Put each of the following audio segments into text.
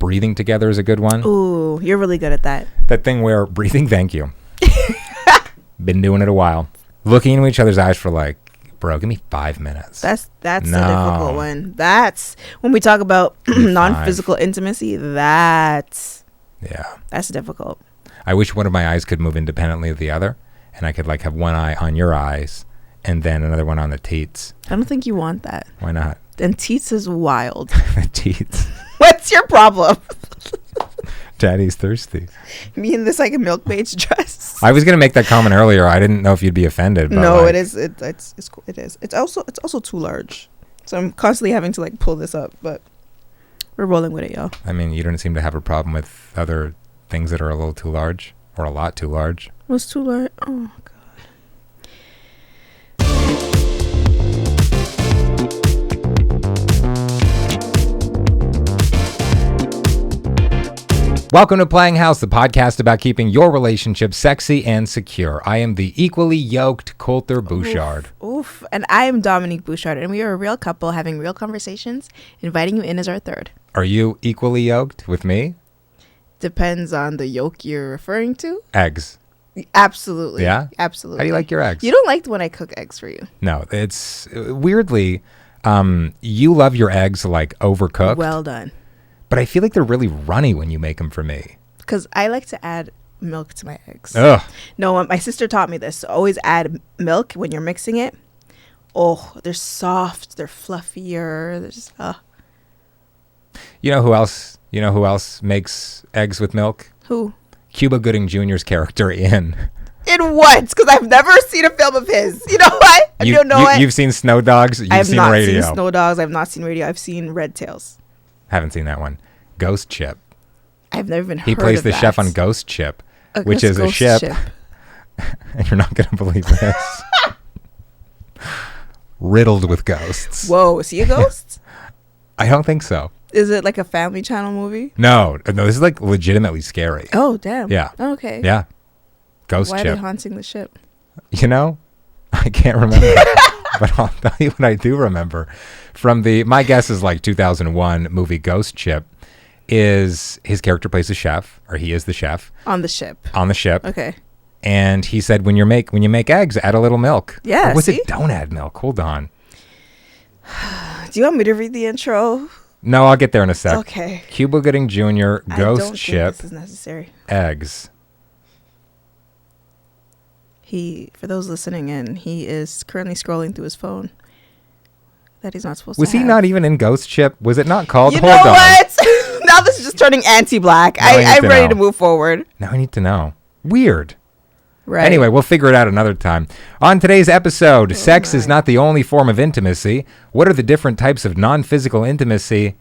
breathing together is a good one. Ooh, you're really good at that. That thing where breathing, thank you. Been doing it a while. Looking into each other's eyes for like, bro, give me 5 minutes. That's a difficult one. That's when we talk about non-physical intimacy. That's difficult. I wish one of my eyes could move independently of the other, and I could like have one eye on your eyes and then another one on the teats. I don't think you want that. Why not? And teats is wild. The teats. What's your problem? Daddy's thirsty. Me in this like a milkmaid's dress. I was gonna make that comment earlier. I didn't know if you'd be offended. But no, like, it is. It's cool. It is. It's also too large. So I'm constantly having to like pull this up, but we're rolling with it, y'all. I mean, you don't seem to have a problem with other things that are a little too large or a lot too large. What's too large? Oh God. Welcome to Playing House, the podcast about keeping your relationship sexy and secure. I am the equally yoked Kolter Bouchard. Oof. And I am Dominique Bouchard, and we are a real couple having real conversations, inviting you in as our third. Are you equally yoked with me? Depends on the yolk you're referring to. Eggs. Absolutely. Yeah? Absolutely. How do you like your eggs? You don't like when I cook eggs for you. No, it's weirdly, you love your eggs like overcooked. Well done. But I feel like they're really runny when you make them for me. Because I like to add milk to my eggs. Ugh. No, my sister taught me this. So always add milk when you're mixing it. Oh, they're soft. They're fluffier. They're just, You know who else? You know who else makes eggs with milk? Who? Cuba Gooding Jr.'s character in. In what? Because I've never seen a film of his. You know what? You don't know it. You've seen Snow Dogs. You've seen Radio. I've not seen Snow Dogs. I've not seen Radio. I've seen Red Tails. Haven't seen that one. Ghost Ship. I've never even heard of He plays the that. chef on Ghost Ship, which is a ship. And you're not going to believe this. Riddled with ghosts. Whoa, is he a ghost? I don't think so. Is it like a Family Channel movie? No, this is like legitimately scary. Oh, damn. Yeah. Okay. Yeah. Ghost Why Ship. are they haunting the ship? You know, I can't remember. But I'll tell you what I do remember from my guess is like 2001 movie Ghost Ship. Is his character plays the chef, or he is the chef on the ship. On the ship. Okay. And he said, when you make eggs, add a little milk. Yeah. Or was it don't add milk? Hold on. Do you want me to read the intro? No, I'll get there in a sec. Okay. Cuba Gooding Jr. Ghost Ship. This is necessary. Eggs. For those listening in, he is currently scrolling through his phone. That he's not supposed to. Was he not even in Ghost Ship? Was it not called? You Hold know on. what? Now this is just turning anti-black. I'm ready to move forward. Now I need to know. Weird. Right. Anyway, we'll figure it out another time. On today's episode, sex is not the only form of intimacy. What are the different types of non-physical intimacy?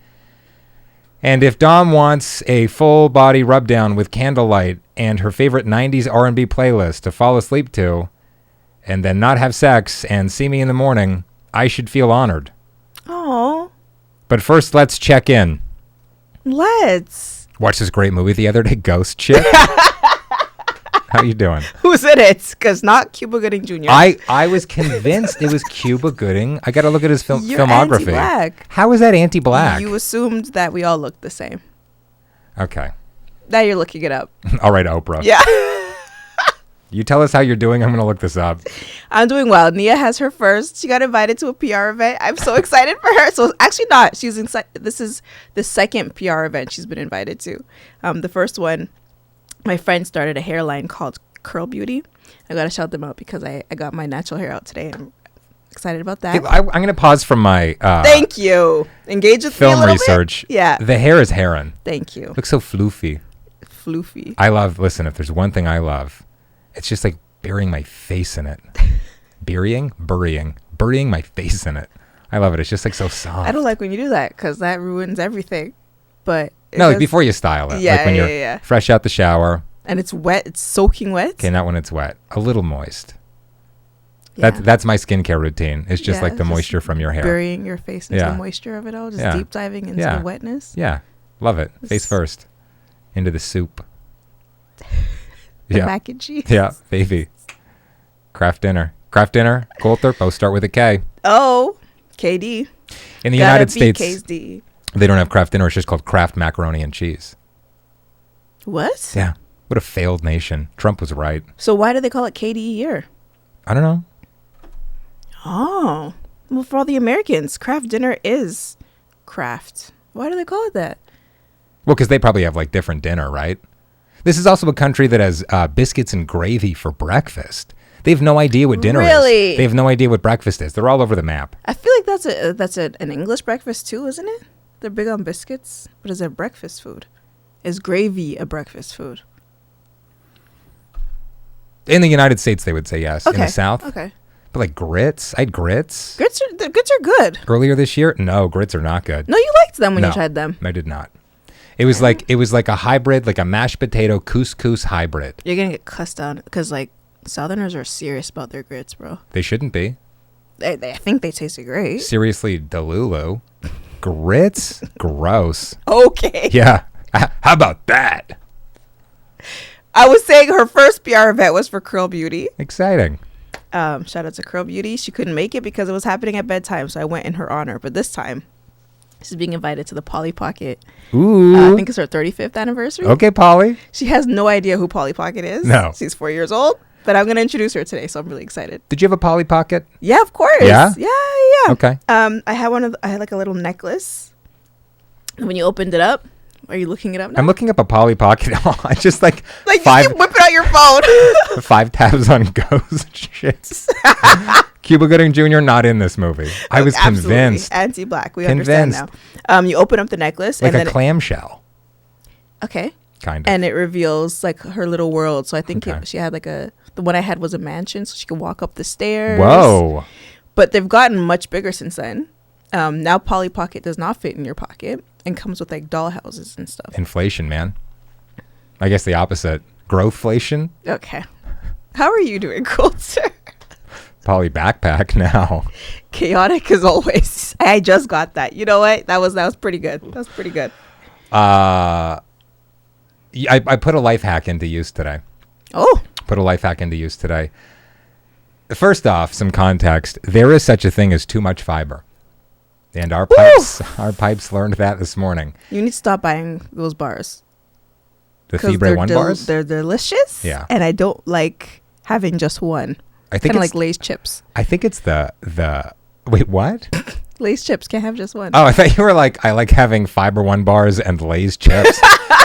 And if Dom wants a full body rub down with candlelight and her favorite 90s R&B playlist to fall asleep to, and then not have sex and see me in the morning, I should feel honored. Oh. But first, let's check in. Let's. Watched this great movie the other day, Ghost Ship. How you doing? Who's in it? Because not Cuba Gooding Jr. I was convinced it was Cuba Gooding. I got to look at his filmography. Anti-black. How is that anti-black? You assumed that we all looked the same. Okay. Now you're looking it up. All right, Oprah. Yeah. You tell us how you're doing. I'm going to look this up. I'm doing well. Nia has her first. She got invited to a PR event. I'm so excited for her. So actually not. This is the second PR event she's been invited to. The first one, my friend started a hairline called Curl Beauty. I got to shout them out because I got my natural hair out today. I'm excited about that. Hey, I'm going to pause from my thank you. Engage with film me a research. Bit. Yeah. The hair is Heron. Thank you. Looks so floofy. Floofy. Listen, if there's one thing I love, it's just like burying my face in it. Burying my face in it. I love it. It's just like so soft. I don't like when you do that because that ruins everything. But no, like before you style it. Yeah, like when you're fresh out the shower. And it's wet. It's soaking wet. Okay, not when it's wet. A little moist. Yeah. That's my skincare routine. It's just like the moisture from your hair. Burying your face into the moisture of it all. Just deep diving into the wetness. Yeah. Love it. Face first. Into the soup. The mac and cheese. Yeah, baby. Kraft dinner. Kolter, both start with a K. Oh, KD. In the United States, KD. They don't have Kraft dinner. It's just called Kraft macaroni and cheese. What? Yeah. What a failed nation. Trump was right. So why do they call it KDE here? I don't know. Oh. Well, for all the Americans, Kraft dinner is Kraft. Why do they call it that? Well, because they probably have like different dinner, right? This is also a country that has biscuits and gravy for breakfast. They have no idea what dinner Really? is. They have no idea what breakfast is. They're all over the map. I feel like that's an English breakfast too, isn't it? They're big on biscuits, but is it breakfast food? Is gravy a breakfast food? In the United States, they would say yes. Okay. In the South, Okay. but like grits, I had grits Grits are good. earlier this year. No, grits are not good. No, you liked them when No, you tried them. I did not. It was like a hybrid, like a mashed potato couscous hybrid. You're gonna get cussed on because like Southerners are serious about their grits, bro. They shouldn't be. I think they tasted great. Seriously, Delulu. Grits? Gross. Okay. Yeah. How about that? I was saying her first PR event was for Curl Beauty. Exciting. Shout out to Curl Beauty. She couldn't make it because it was happening at bedtime, so I went in her honor. But this time, she's being invited to the Polly Pocket. Ooh. I think it's her 35th anniversary. Okay, Polly. She has no idea who Polly Pocket is. No. She's 4 years old, but I'm going to introduce her today, so I'm really excited. Did you have a Polly Pocket? Yeah, of course. Yeah? Yeah. Okay. I had like a little necklace. And when you opened it up, are you looking it up now? I'm looking up a Polly Pocket. I just like you five keep whipping out your phone. 5 tabs on Ghost shit. Cuba Gooding Jr. not in this movie. I was Absolutely. convinced. Anti-black. We Convinced. understand now. You open up the necklace Like and a then clamshell. okay. Kind of. And it reveals like her little world. So I think Okay. she had like the one I had was a mansion, so she could walk up the stairs. Whoa. But they've gotten much bigger since then. Now Polly Pocket does not fit in your pocket and comes with like doll houses and stuff. Inflation, man. I guess the opposite. Growthflation. Okay. How are you doing, Kolter? Polly backpack now. Chaotic as always. I just got that. You know what? That was pretty good. That was pretty good. I put a life hack into use today. Oh. Put a life hack into use today. First off, some context. There is such a thing as too much fiber. And our pipes learned that this morning. You need to stop buying those bars. The Fibre One bars? They're delicious. Yeah. And I don't like having just one. I think kind of it's like Lay's chips. I think it's the wait, what? Lay's chips can't have just one. Oh, I thought you were like, I like having Fibre One bars and Lay's chips.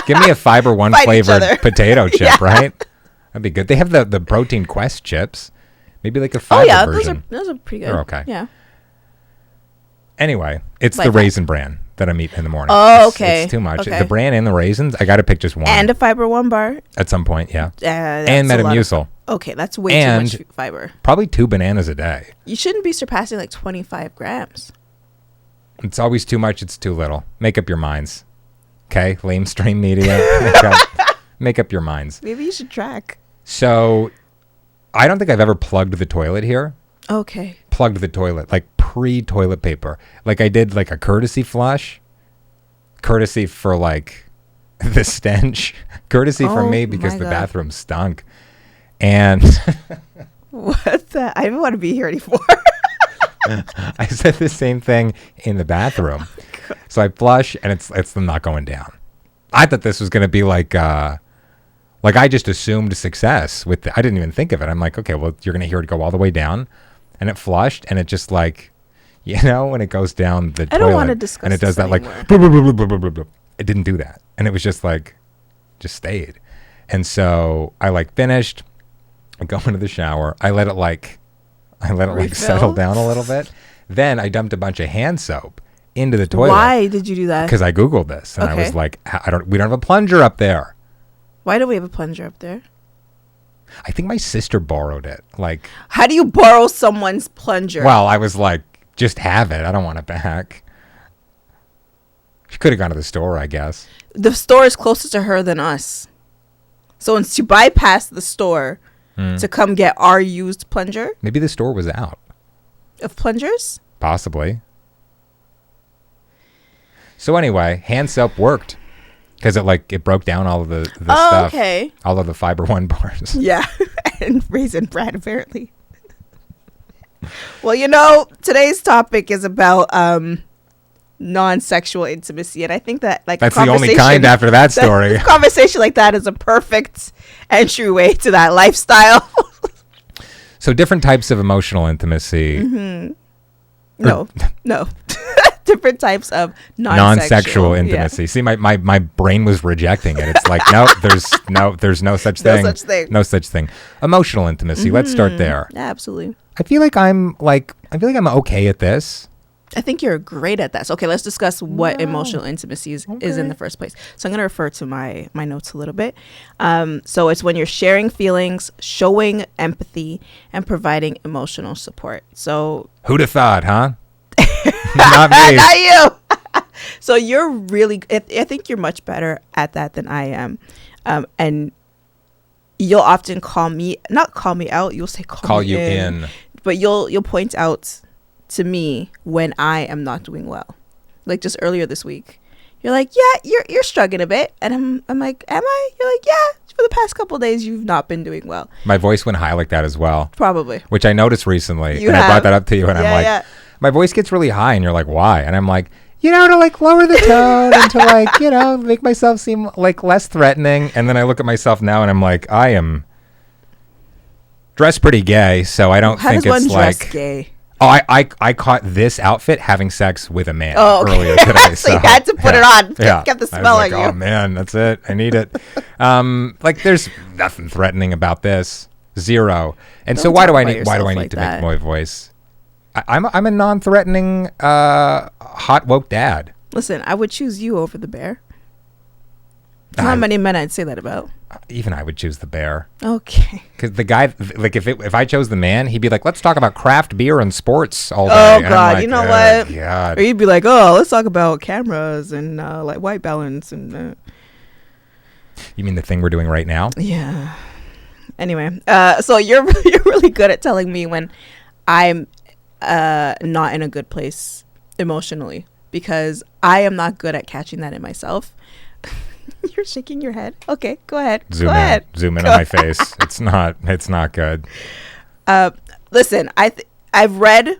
Give me a Fibre One Fight each flavored other. potato chip, right? That'd be good. They have the Protein Quest chips. Maybe like a fiber version. those are pretty good. They're okay. Yeah. Anyway, it's Life the hack. Raisin Bran that I'm eating in the morning. Oh, It's- okay. It's too much. Okay. The bran and the raisins, I got to pick just one. And a Fiber One bar. At some point, yeah. That's And a lot of- Metamucil. Okay, that's way And- too much fiber. Probably 2 bananas a day. You shouldn't be surpassing like 25 grams. It's always too much. It's too little. Make up your minds. Okay? Lamestream media. Make up your minds. Maybe you should track. So, I don't think I've ever plugged the toilet here. Okay. Plugged the toilet, like pre-toilet paper. Like I did like a courtesy flush. Courtesy for like the stench. Courtesy for Oh me because my the God. bathroom stunk. And What the? I don't want to be here anymore. I said the same thing in the bathroom. So I flush and it's not going down. I thought this was going to be like I just assumed success with I didn't even think of it. I'm like, okay, well, you're going to hear it go all the way down. And it flushed and it just like, you know, when it goes down the I toilet don't wanna discuss and it does this that like, anymore. blah, blah, blah, blah, blah, blah, blah. It didn't do that. And it was just like, just stayed. And so I like finished. I go into the shower. I let it like settle Refill? down a little bit. Then I dumped a bunch of hand soap into the toilet. Why did you do that? Because I Googled this and I was Okay. like, we don't have a plunger up there. Why do we have a plunger up there? I think my sister borrowed it. Like, How do you borrow someone's plunger? well, I was like, just have it. I don't want it back. She could have gone to the store, I guess. The store is closer to her than us. So when she bypassed the store to come get our used plunger Maybe the store was out. of plungers. Possibly. So anyway, hand soap worked. Because it broke down all of the stuff. Okay. All of the Fiber One bars. Yeah. And Raisin Bran, apparently. Well, you know, today's topic is about non-sexual intimacy, and I think that like that's the only kind after that story. A conversation like that is a perfect entryway to that lifestyle. So different types of emotional intimacy. No. Different types of non-sexual intimacy. See, my brain was rejecting it. It's like, no, there's no such thing. No such thing. Emotional intimacy. Let's start there. Yeah, absolutely. I feel like I'm okay at this. I think you're great at that. So, okay, let's discuss what emotional intimacy is in the first place. So I'm going to refer to my notes a little bit. So it's when you're sharing feelings, showing empathy, and providing emotional support. So who'd have thought, huh? Not me. Not you. So you're really, I think you're much better at that than I am. And you'll often not call me out. You'll say call you in. But you'll point out to me when I am not doing well. Like just earlier this week, you're like, yeah, you're struggling a bit. And I'm like, am I? You're like, yeah, for the past couple of days, you've not been doing well. My voice went high like that as well. Probably. Which I noticed recently. I brought that up to you and I'm like, my voice gets really high and you're like, why? And I'm like, to like lower the tone and to like, make myself seem like less threatening. And then I look at myself now and I'm like, I am dressed pretty gay. So I don't think it's like gay. Oh, I caught this outfit having sex with a man earlier today. So you had to put it on. Yeah. Get the smell on you. Oh man, that's it. I need it. Like there's nothing threatening about this. Zero. And Don't so why do I like need to that. make my voice? I'm a non-threatening hot woke dad. Listen, I would choose you over the bear. There's not many men I'd say that about. Even I would choose the bear. Okay. Because the guy, like, if I chose the man, he'd be like, "Let's talk about craft beer and sports all day." Oh and God, like, you know what? God. Or you'd be like, "Oh, let's talk about cameras and like white balance and." You mean the thing we're doing right now? Yeah. Anyway, so you're really good at telling me when I'm not in a good place emotionally, because I am not good at catching that in myself. You're shaking your head. Okay, go ahead. Zoom in on my face. It's not good. Listen, I've read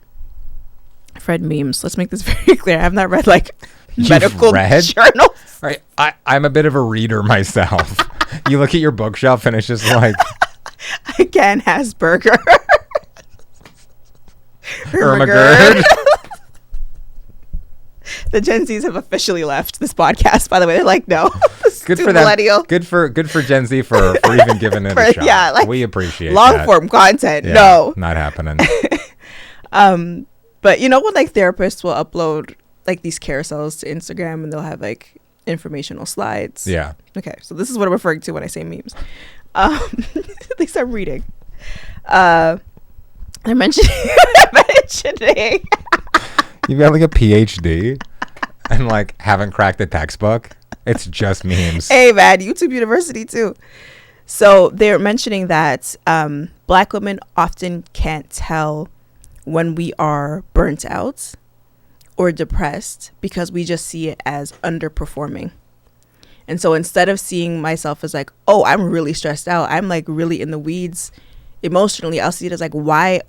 memes. Let's make this very clear. I've not read like medical journals. Right. I'm a bit of a reader myself. You look at your bookshelf and it's just like again, Asperger. Ermagerd. The Gen Zs have officially left this podcast, by the way. They're like, no. Good for them. Good for Gen Z for even giving it a shot. Yeah, like we appreciate long form content. Yeah, no. Not happening. But you know when like therapists will upload like these carousels to Instagram and they'll have like informational slides. Yeah. Okay, so this is what I'm referring to when I say memes. At least I'm reading. They're mentioning You've got like a PhD and like haven't cracked the textbook. It's just memes. Hey man, YouTube University too. So they're mentioning that Black women often can't tell when we are burnt out or depressed because we just see it as underperforming. And so instead of seeing myself as like, oh, I'm really stressed out, I'm like really in the weeds emotionally, I'll see it as like, why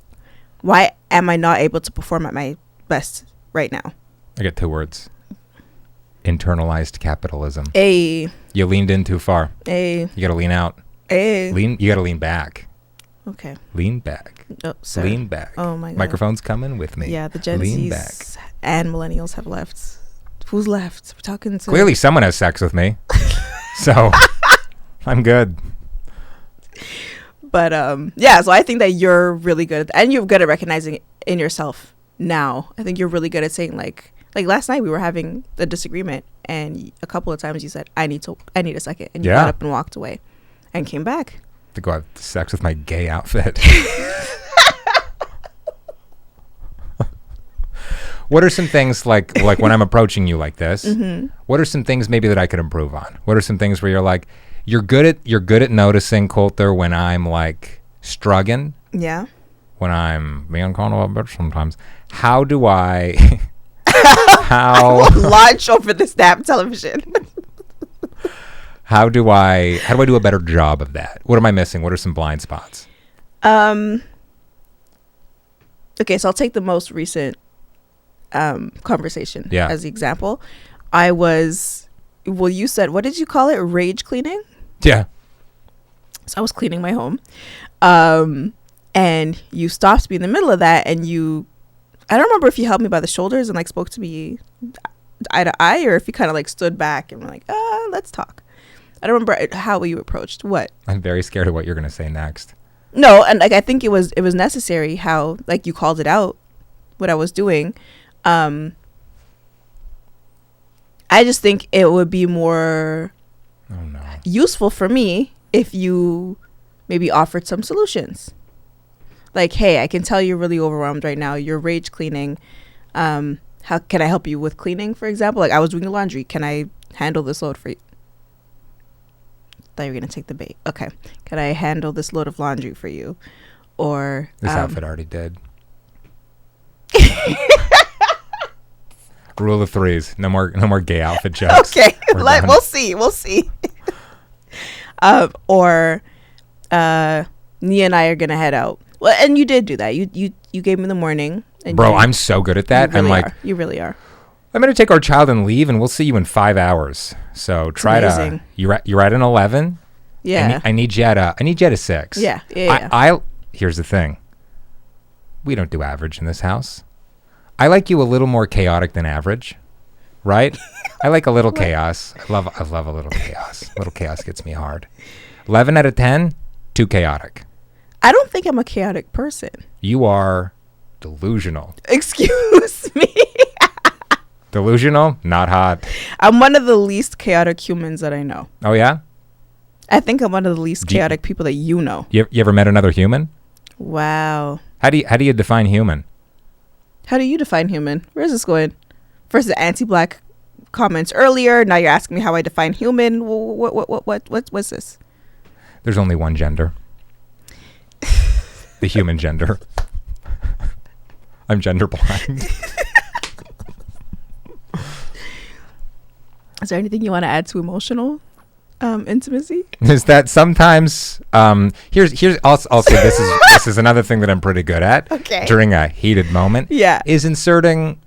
am I not able to perform at my best right now? I get 2 words. Internalized capitalism. You leaned in too far. You gotta lean out. You gotta lean back. Okay. Lean back. Oh, sir. Lean back. Oh my God. Microphone's coming with me. Yeah, the Gen Zs and millennials have left. Who's left? We're talking to clearly someone has sex with me. So I'm good. But yeah, so I think that you're really good and you're good at recognizing it in yourself now. I think you're really good at saying like last night we were having a disagreement and a couple of times you said, I need a second, and you got up and walked away and came back. To go have sex with my gay outfit. What are some things like when I'm approaching you like this? Mm-hmm. What are some things maybe that I could improve on? What are some things where you're like, you're good at noticing, Kolter, when I'm like struggling? Yeah. When I'm being called a bitch sometimes. How do I launch over this damn television? How do I do a better job of that? What am I missing? What are some blind spots? Okay, so I'll take the most recent conversation Yeah. as the example. I was, well, you said, what did you call it? Rage cleaning? Yeah. So I was cleaning my home. And you stopped me in the middle of that, and I don't remember if you held me by the shoulders and like spoke to me eye to eye, or if you kind of like stood back and were like, let's talk. I don't remember how you approached what. I'm very scared of what you're going to say next. No, and like I think it was necessary how like you called it out, what I was doing. I just think it would be more useful for me if you maybe offered some solutions. Like, hey, I can tell you're really overwhelmed right now. You're rage cleaning. How can I help you with cleaning, for example? Like, I was doing the laundry. Can I handle this load for you? Thought you were going to take the bait. Okay. Can I handle this load of laundry for you? Or this outfit already did. Rule of threes. No more gay outfit jokes. Okay. We'll see. Or Nia and I are going to head out. Well, and you did do that. You gave me the morning. And bro, I'm so good at that. Really I'm like, you really are. I'm going to take our child and leave, and we'll see you in 5 hours. So try to, you're at an 11. Yeah. I need you at a 6. Yeah. Here's the thing. We don't do average in this house. I like you a little more chaotic than average, right? I like a little chaos. I love a little chaos. A little chaos gets me hard. 11 out of 10, too chaotic. I don't think I'm a chaotic person. You are delusional. Excuse me. Delusional? Not hot. I'm one of the least chaotic humans that I know. Oh, yeah? I think I'm one of the least chaotic people that you know. You ever met another human? Wow. How do you define human? How do you define human? Where's this going? First the anti-black comments earlier. Now you're asking me how I define human. What's this? There's only one gender. The human gender. I'm gender blind. Is there anything you want to add to emotional intimacy? Is that sometimes here's also this is another thing that I'm pretty good at. Okay. During a heated moment. Yeah. Is inserting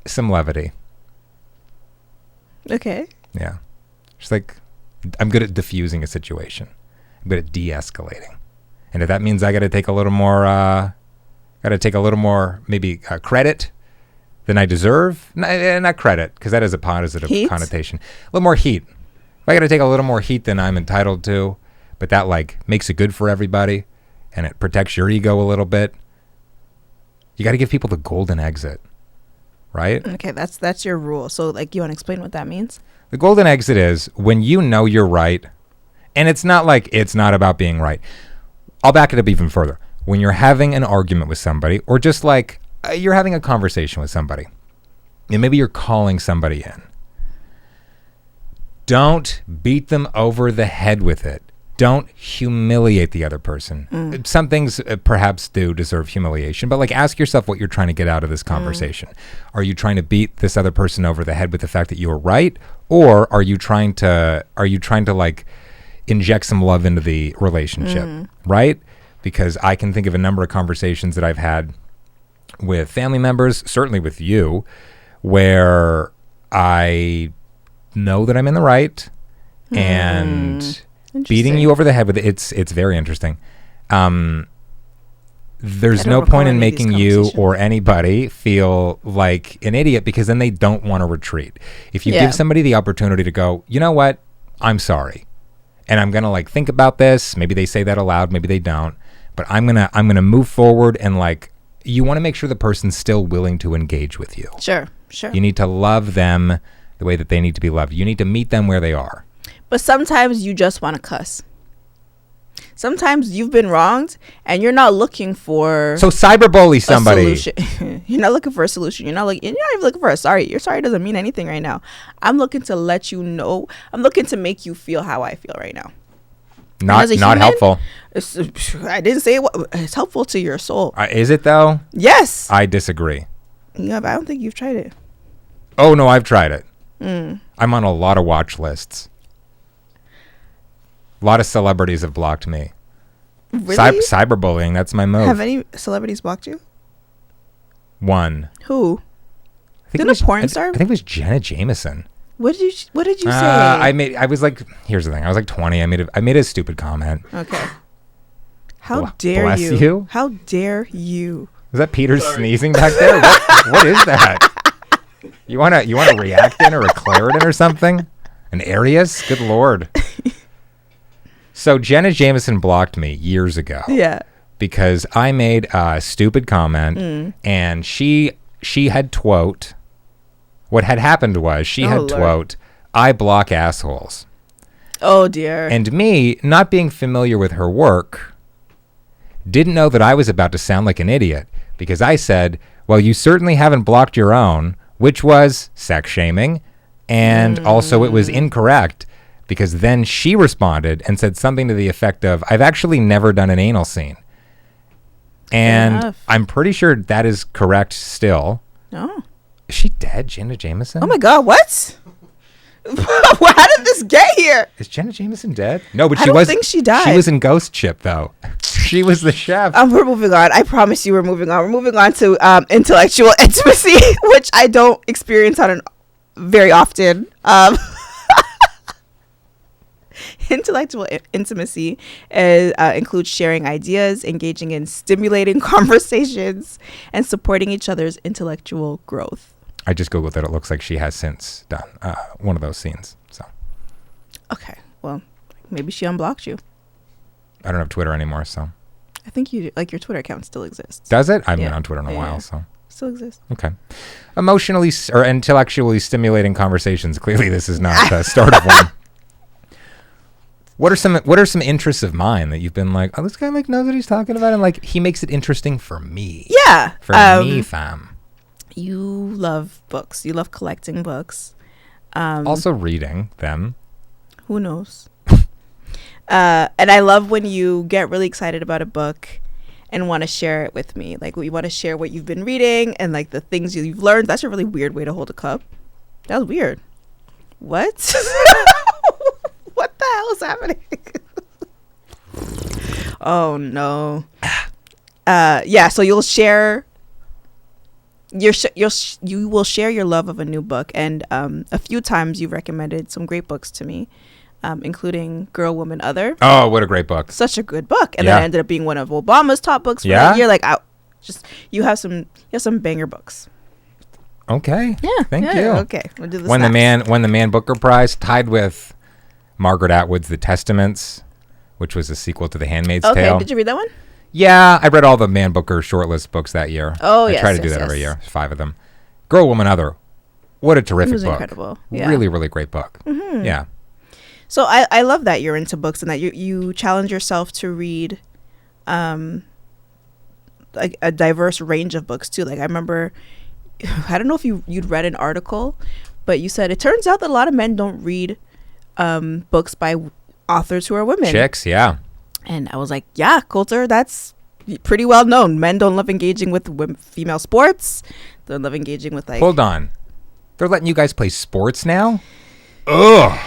some levity. Okay. Yeah. Just like I'm good at diffusing a situation. I'm good at de-escalating. And if that means I got to take a little more maybe credit than I deserve, not credit, because that has a positive connotation. A little more heat. If I got to take a little more heat than I'm entitled to, but that like makes it good for everybody, and it protects your ego a little bit. You got to give people the golden exit, right? Okay, that's your rule. So like, you want to explain what that means? The golden exit is when you know you're right, and it's not like it's not about being right. I'll back it up even further. When you're having an argument with somebody, or just like you're having a conversation with somebody, and maybe you're calling somebody in, don't beat them over the head with it. Don't humiliate the other person. Some things perhaps do deserve humiliation, but like ask yourself what you're trying to get out of this conversation. Are you trying to beat this other person over the head with the fact that you were right, or are you trying to like inject some love into the relationship, right? Because I can think of a number of conversations that I've had with family members, certainly with you, where I know that I'm in the right, and beating you over the head with it, it's very interesting. There's no point in making you or anybody feel like an idiot, because then they don't want to retreat. If you give somebody the opportunity to go, you know what, I'm sorry, and I'm gonna like think about this. Maybe they say that aloud, maybe they don't, but I'm gonna move forward, and like you want to make sure the person's still willing to engage with you. Sure. You need to love them the way that they need to be loved. You need to meet them where they are. But sometimes you just want to cuss. Sometimes you've been wronged and you're not looking for cyberbully somebody. You're not looking for a solution. You're not even looking for a sorry. Your sorry doesn't mean anything right now. I'm looking to let you know. I'm looking to make you feel how I feel right now. Not helpful. I didn't say it's helpful to your soul. Is it though? Yes. I disagree. Yeah, but I don't think you've tried it. Oh no, I've tried it. I'm on a lot of watch lists. A lot of celebrities have blocked me. Really? Cyberbullying, that's my move. Have any celebrities blocked you? One. Who? I think Didn't it was a porn star? I think it was Jenna Jameson. What did you say? I was like, here's the thing. I was like 20. I made a stupid comment. Okay. How dare bless you? you? How dare you? Is that Peter sneezing back there? What is that? You wanna react in or a Claritin or something? An Arius? Good Lord. So Jenna Jameson blocked me years ago. Yeah. Because I made a stupid comment and she had twote. What had happened was she had twote, I block assholes. Oh, dear. And me, not being familiar with her work, didn't know that I was about to sound like an idiot because I said, well, you certainly haven't blocked your own, which was sex shaming. And also it was incorrect because then she responded and said something to the effect of, I've actually never done an anal scene. And I'm pretty sure that is correct still. No. Is she dead, Jenna Jameson? Oh my God, what? How did this get here? Is Jenna Jameson dead? No, but I don't think she died. She was in Ghost Ship, though. She was the chef. We're moving on. I promise you we're moving on. We're moving on to intellectual intimacy, which I don't experience very often. Intellectual intimacy includes sharing ideas, engaging in stimulating conversations, and supporting each other's intellectual growth. I just Googled that. It looks like she has since done one of those scenes. So, okay, well, maybe she unblocked you. I don't have Twitter anymore, so. I think your Twitter account still exists. Does it? I haven't been on Twitter in a while, so. Still exists. Okay. Emotionally or intellectually stimulating conversations. Clearly, this is not the start of one. What are some interests of mine that you've been like, oh, this guy knows what he's talking about, and he makes it interesting for me. Yeah. For me, fam. You love books. You love collecting books. Also reading them. Who knows? And I love when you get really excited about a book and want to share it with me. You want to share what you've been reading and the things you've learned. That's a really weird way to hold a cup. That was weird. What? What the hell is happening? Oh no. Yeah, so you'll share you will share your love of a new book, and a few times you've recommended some great books to me, including Girl, Woman, Other. Oh, what a great book. Such a good book. And then it ended up being one of Obama's top books for that year. You have some banger books. Okay. Yeah. Thank you. Okay. We'll do this won the Man Booker Prize, tied with Margaret Atwood's The Testaments, which was a sequel to The Handmaid's Tale. Okay, did you read that one? Yeah, I read all the Man Booker shortlist books that year. Oh, I try to do that every year. 5 of them. Girl, Woman, Other. What a terrific book. Incredible. Yeah. Really, really great book. Mm-hmm. Yeah. So I love that you're into books and that you challenge yourself to read a diverse range of books too. I remember, I don't know if you'd read an article, but you said it turns out that a lot of men don't read books by authors who are women. Chicks, yeah. And I was like, yeah, Kolter, that's pretty well known. Men don't love engaging with female sports. They don't love engaging with Hold on. They're letting you guys play sports now? Ugh.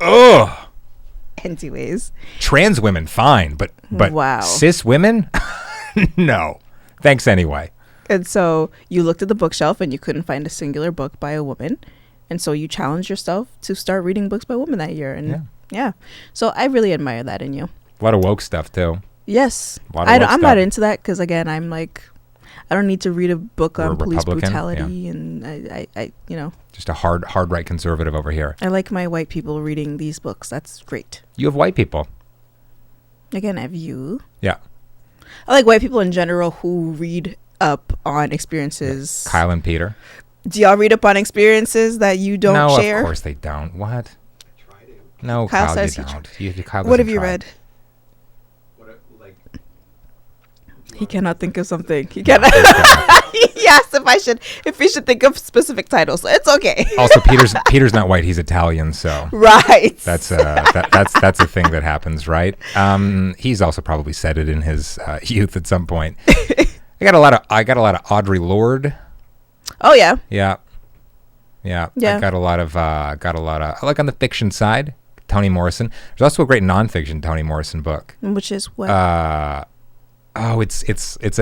Ugh. Anyways. Trans women, fine. But wow. Cis women? No. Thanks anyway. And so you looked at the bookshelf and you couldn't find a singular book by a woman. And so you challenged yourself to start reading books by women that year. And yeah. So I really admire that in you. A lot of woke stuff too. Yes. I'm not into that because, again, I'm I don't need to read a book on police brutality. And I just a hard right conservative over here. I like my white people reading these books. That's great. You have white people. Again, I have you. Yeah. I like white people in general who read up on experiences. Kyle and Peter. Do y'all read up on experiences that you don't share? No, of course they don't. What? I try to. No, Kyle says you don't. Kyle what have you read? He He cannot think of something. He cannot. He asked if he should think of specific titles. So it's okay. Also, Peter's not white. He's Italian, so right. That's that's a thing that happens, right? He's also probably said it in his youth at some point. I got a lot of Audre Lorde. Oh yeah. Yeah. I got a lot of I like on the fiction side, Toni Morrison. There's also a great nonfiction Toni Morrison book. Which is what? It's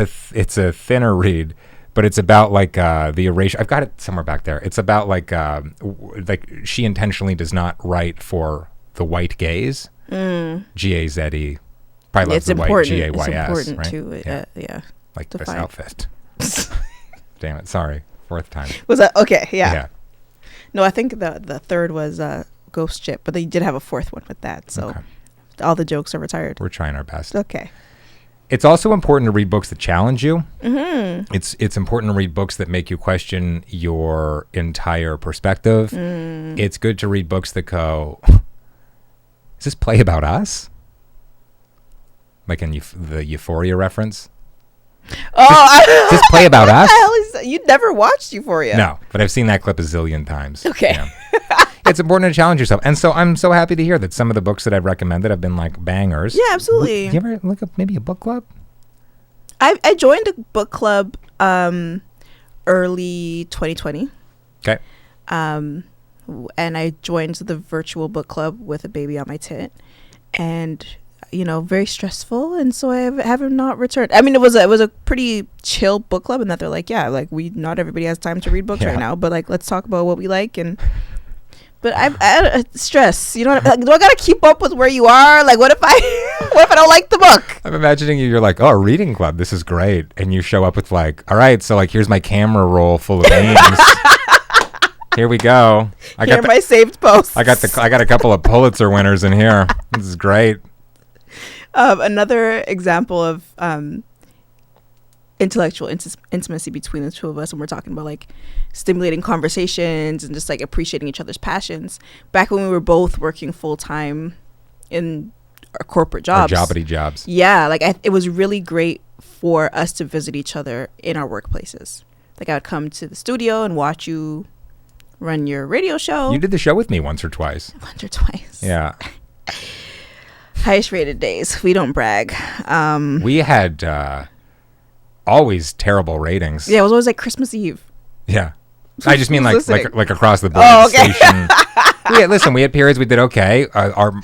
a thinner read, but it's about like the erasure. I've got it somewhere back there. It's about like she intentionally does not write for the white gaze. G-A-Z-E. Probably loves the white G-A-Y-S. It's important right? to Like define. this outfit. Damn it! Sorry, fourth time. Was that okay? Yeah. Yeah. No, I think the third was Ghost Ship, but they did have a fourth one with that. So all the jokes are retired. We're trying our best. Okay. It's also important to read books that challenge you. Mm-hmm. It's important to read books that make you question your entire perspective. It's good to read books that go, is this play about us? Like in the Euphoria reference? Oh, is this play about what us? The hell is that? You never watched Euphoria? No, but I've seen that clip a zillion times. Okay. Yeah. It's important to challenge yourself. And so I'm so happy to hear that some of the books that I've recommended have been like bangers. Yeah, absolutely. Do you ever look up maybe a book club? I joined a book club early 2020. Okay. And I joined the virtual book club with a baby on my tit. And, very stressful. And so I haven't not returned. I mean, it was a pretty chill book club in that they're like, yeah, like not everybody has time to read books right now, but like, let's talk about what we like. But I stress, do I gotta keep up with where you are? Like, what if I don't like the book? I'm imagining you're like, oh, a reading club, this is great. And you show up with like, all right, so like, here's my camera roll full of names. Here we go. I got my saved posts. I got a couple of Pulitzer winners in here. This is great. Another example of intellectual intimacy between the two of us when we're talking about like stimulating conversations and just like appreciating each other's passions. Back when we were both working full time in our corporate jobs, jobbity jobs. Yeah, like it was really great for us to visit each other in our workplaces. Like I would come to the studio and watch you run your radio show. You did the show with me once or twice. Once or twice. Yeah. Highest rated days. We don't brag. We had always terrible ratings. Yeah, it was always like Christmas Eve. Yeah. I just mean like across the board. Oh, okay. Station. We had periods we did okay.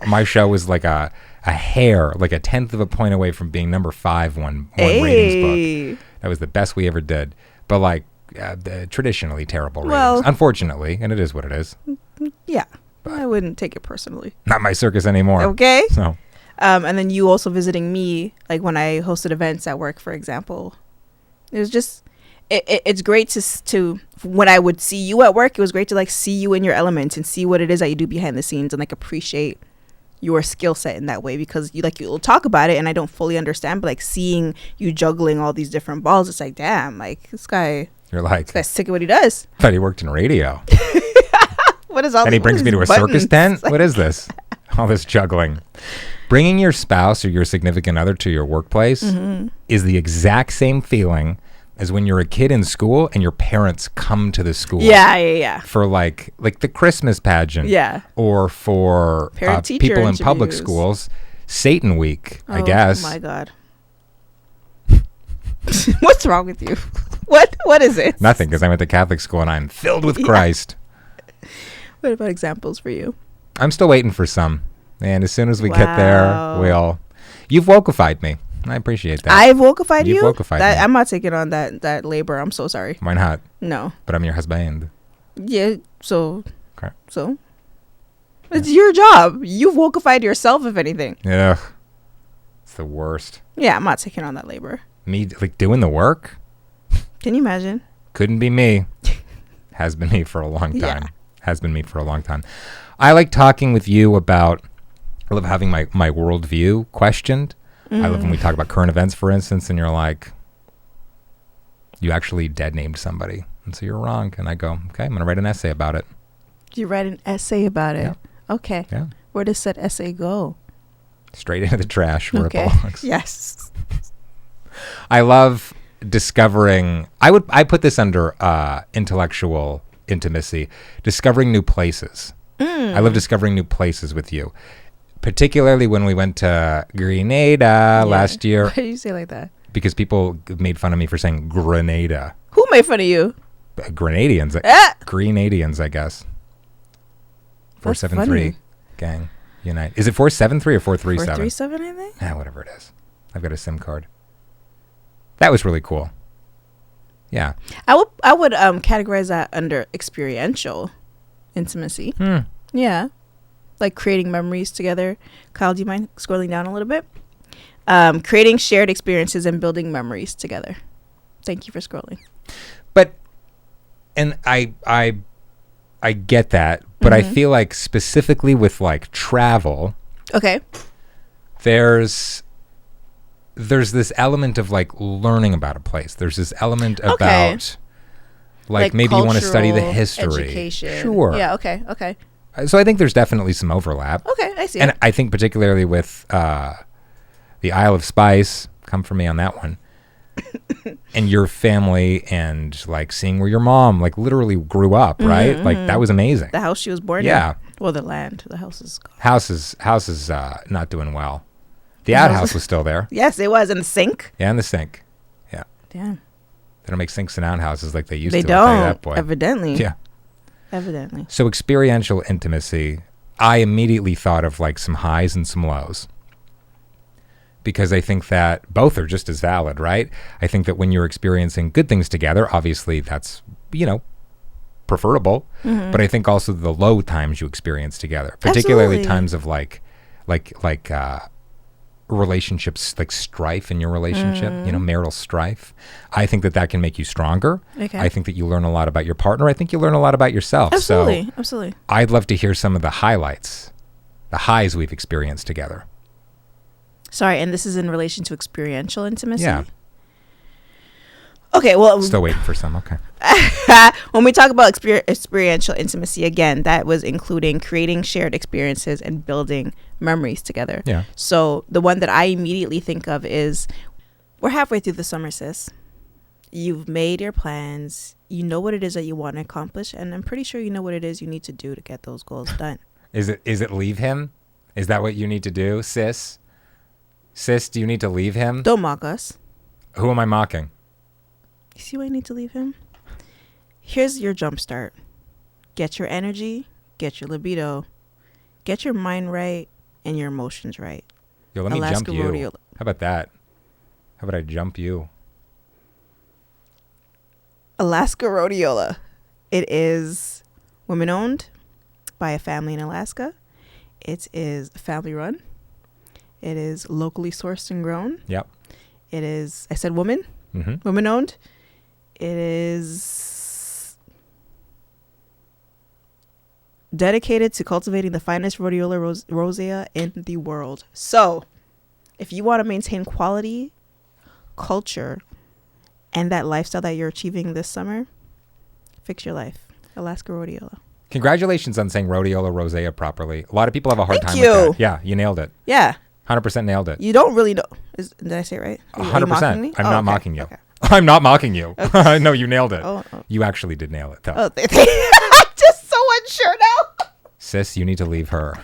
My show was like a hair, like a 1/10 of a point away from being number 5 one ratings book. That was the best we ever did. But like traditionally terrible ratings, unfortunately, and it is what it is. Yeah, but I wouldn't take it personally. Not my circus anymore. Okay. So, and then you also visiting me, like when I hosted events at work, for example. It was just, it's great to when I would see you at work. It was great to like see you in your element and see what it is that you do behind the scenes and like appreciate your skill set in that way, because you'll talk about it and I don't fully understand, but like seeing you juggling all these different balls, it's like, damn, like this guy's sick of what he does. I thought he worked in radio. What is all? And he brings me to a circus tent. What is this? All this juggling. Bringing your spouse or your significant other to your workplace is the exact same feeling as when you're a kid in school and your parents come to the school. Yeah. For like the Christmas pageant. Yeah. Or for people in public schools, Satan Week, I guess. Oh my God. What's wrong with you? What is it? Nothing, because I went to Catholic school and I'm filled with Christ. What about examples for you? I'm still waiting for some. And as soon as we get there, you've wokeified me. I appreciate that. I've wokeified you? You've wokeified me. I'm not taking on that labor. I'm so sorry. Why not? No. But I'm your husband. Yeah, so. Okay. So? It's your job. You've wokeified yourself, if anything. Ugh. It's the worst. Yeah, I'm not taking on that labor. Me, like, doing the work? Can you imagine? Couldn't be me. Has been me for a long time. Yeah. Has been me for a long time. I like talking with you about, I love having my worldview questioned. I love when we talk about current events, for instance, and you're like, you actually dead named somebody. And so you're wrong. And I go, okay, I'm going to write an essay about it. You write an essay about it? Yeah. Okay. Yeah. Where does that essay go? Straight into the trash where it belongs. Yes. I love discovering, I put this under intellectual intimacy, discovering new places. I love discovering new places with you, particularly when we went to Grenada last year. Why did you say it like that? Because people made fun of me for saying Grenada. Who made fun of you? Grenadians. Grenadians, I guess. 473 gang unite. Is it 473 or 437? 437, I think. Whatever it is. I've got a SIM card. That was really cool. Yeah. I would categorize that under experiential intimacy. Yeah. Like creating memories together. Kyle, do you mind scrolling down a little bit? Creating shared experiences and building memories together. Thank you for scrolling. But, and I get that, but I feel like specifically with like travel, okay, there's this element of like learning about a place. There's this element about like maybe you want to study the history. Education. Sure. Yeah, okay. So I think there's definitely some overlap. Okay, I see. And I think particularly with the Isle of Spice, come for me on that one, and your family and like seeing where your mom like literally grew up, right? Like that was amazing. The house she was born in. Well, the land. The house is gone. House is not doing well. The outhouse was still there. Yes, it was. In the sink? Yeah, in the sink. Yeah. Damn. They don't make sinks in outhouses like they used to. They don't. I'll tell you that, boy. Evidently. Yeah. Evidently. So experiential intimacy, I immediately thought of like some highs and some lows. Because I think that both are just as valid, right? I think that when you're experiencing good things together, obviously that's, preferable. But I think also the low times you experience together, particularly times of like relationships, like strife in your relationship, marital strife. I think that can make you stronger. Okay. I think that you learn a lot about your partner. I think you learn a lot about yourself. Absolutely. I'd love to hear some of the highlights, the highs we've experienced together. Sorry, and this is in relation to experiential intimacy? Yeah. Okay, well... Still waiting for some, okay. When we talk about experiential intimacy, again, that was including creating shared experiences and building memories together. Yeah. So the one that I immediately think of is, we're halfway through the summer, sis. You've made your plans. You know what it is that you want to accomplish, and I'm pretty sure you know what it is you need to do to get those goals done. Is it leave him? Is that what you need to do, sis? Sis, do you need to leave him? Don't mock us. Who am I mocking? You see why I need to leave him? Here's your jump start. Get your energy, get your libido, get your mind right, and your emotions right. Yo, let me jump you. Rodeo. How about that? How about I jump you? Alaska Rhodiola. It is women-owned by a family in Alaska. It is family-run. It is locally sourced and grown. Yep. It is, I said woman, women-owned. It is dedicated to cultivating the finest Rhodiola rosea in the world. So, if you want to maintain quality, culture, and that lifestyle that you're achieving this summer, fix your life. Alaska Rhodiola. Congratulations on saying Rhodiola rosea properly. A lot of people have a hard time with that. Yeah, you nailed it. Yeah. 100% nailed it. You don't really know. Did I say it right? 100%. I'm not mocking you. Okay. I'm not mocking you. Okay. No, you nailed it. Oh. You actually did nail it, though. I'm just so unsure now. Sis, you need to leave her.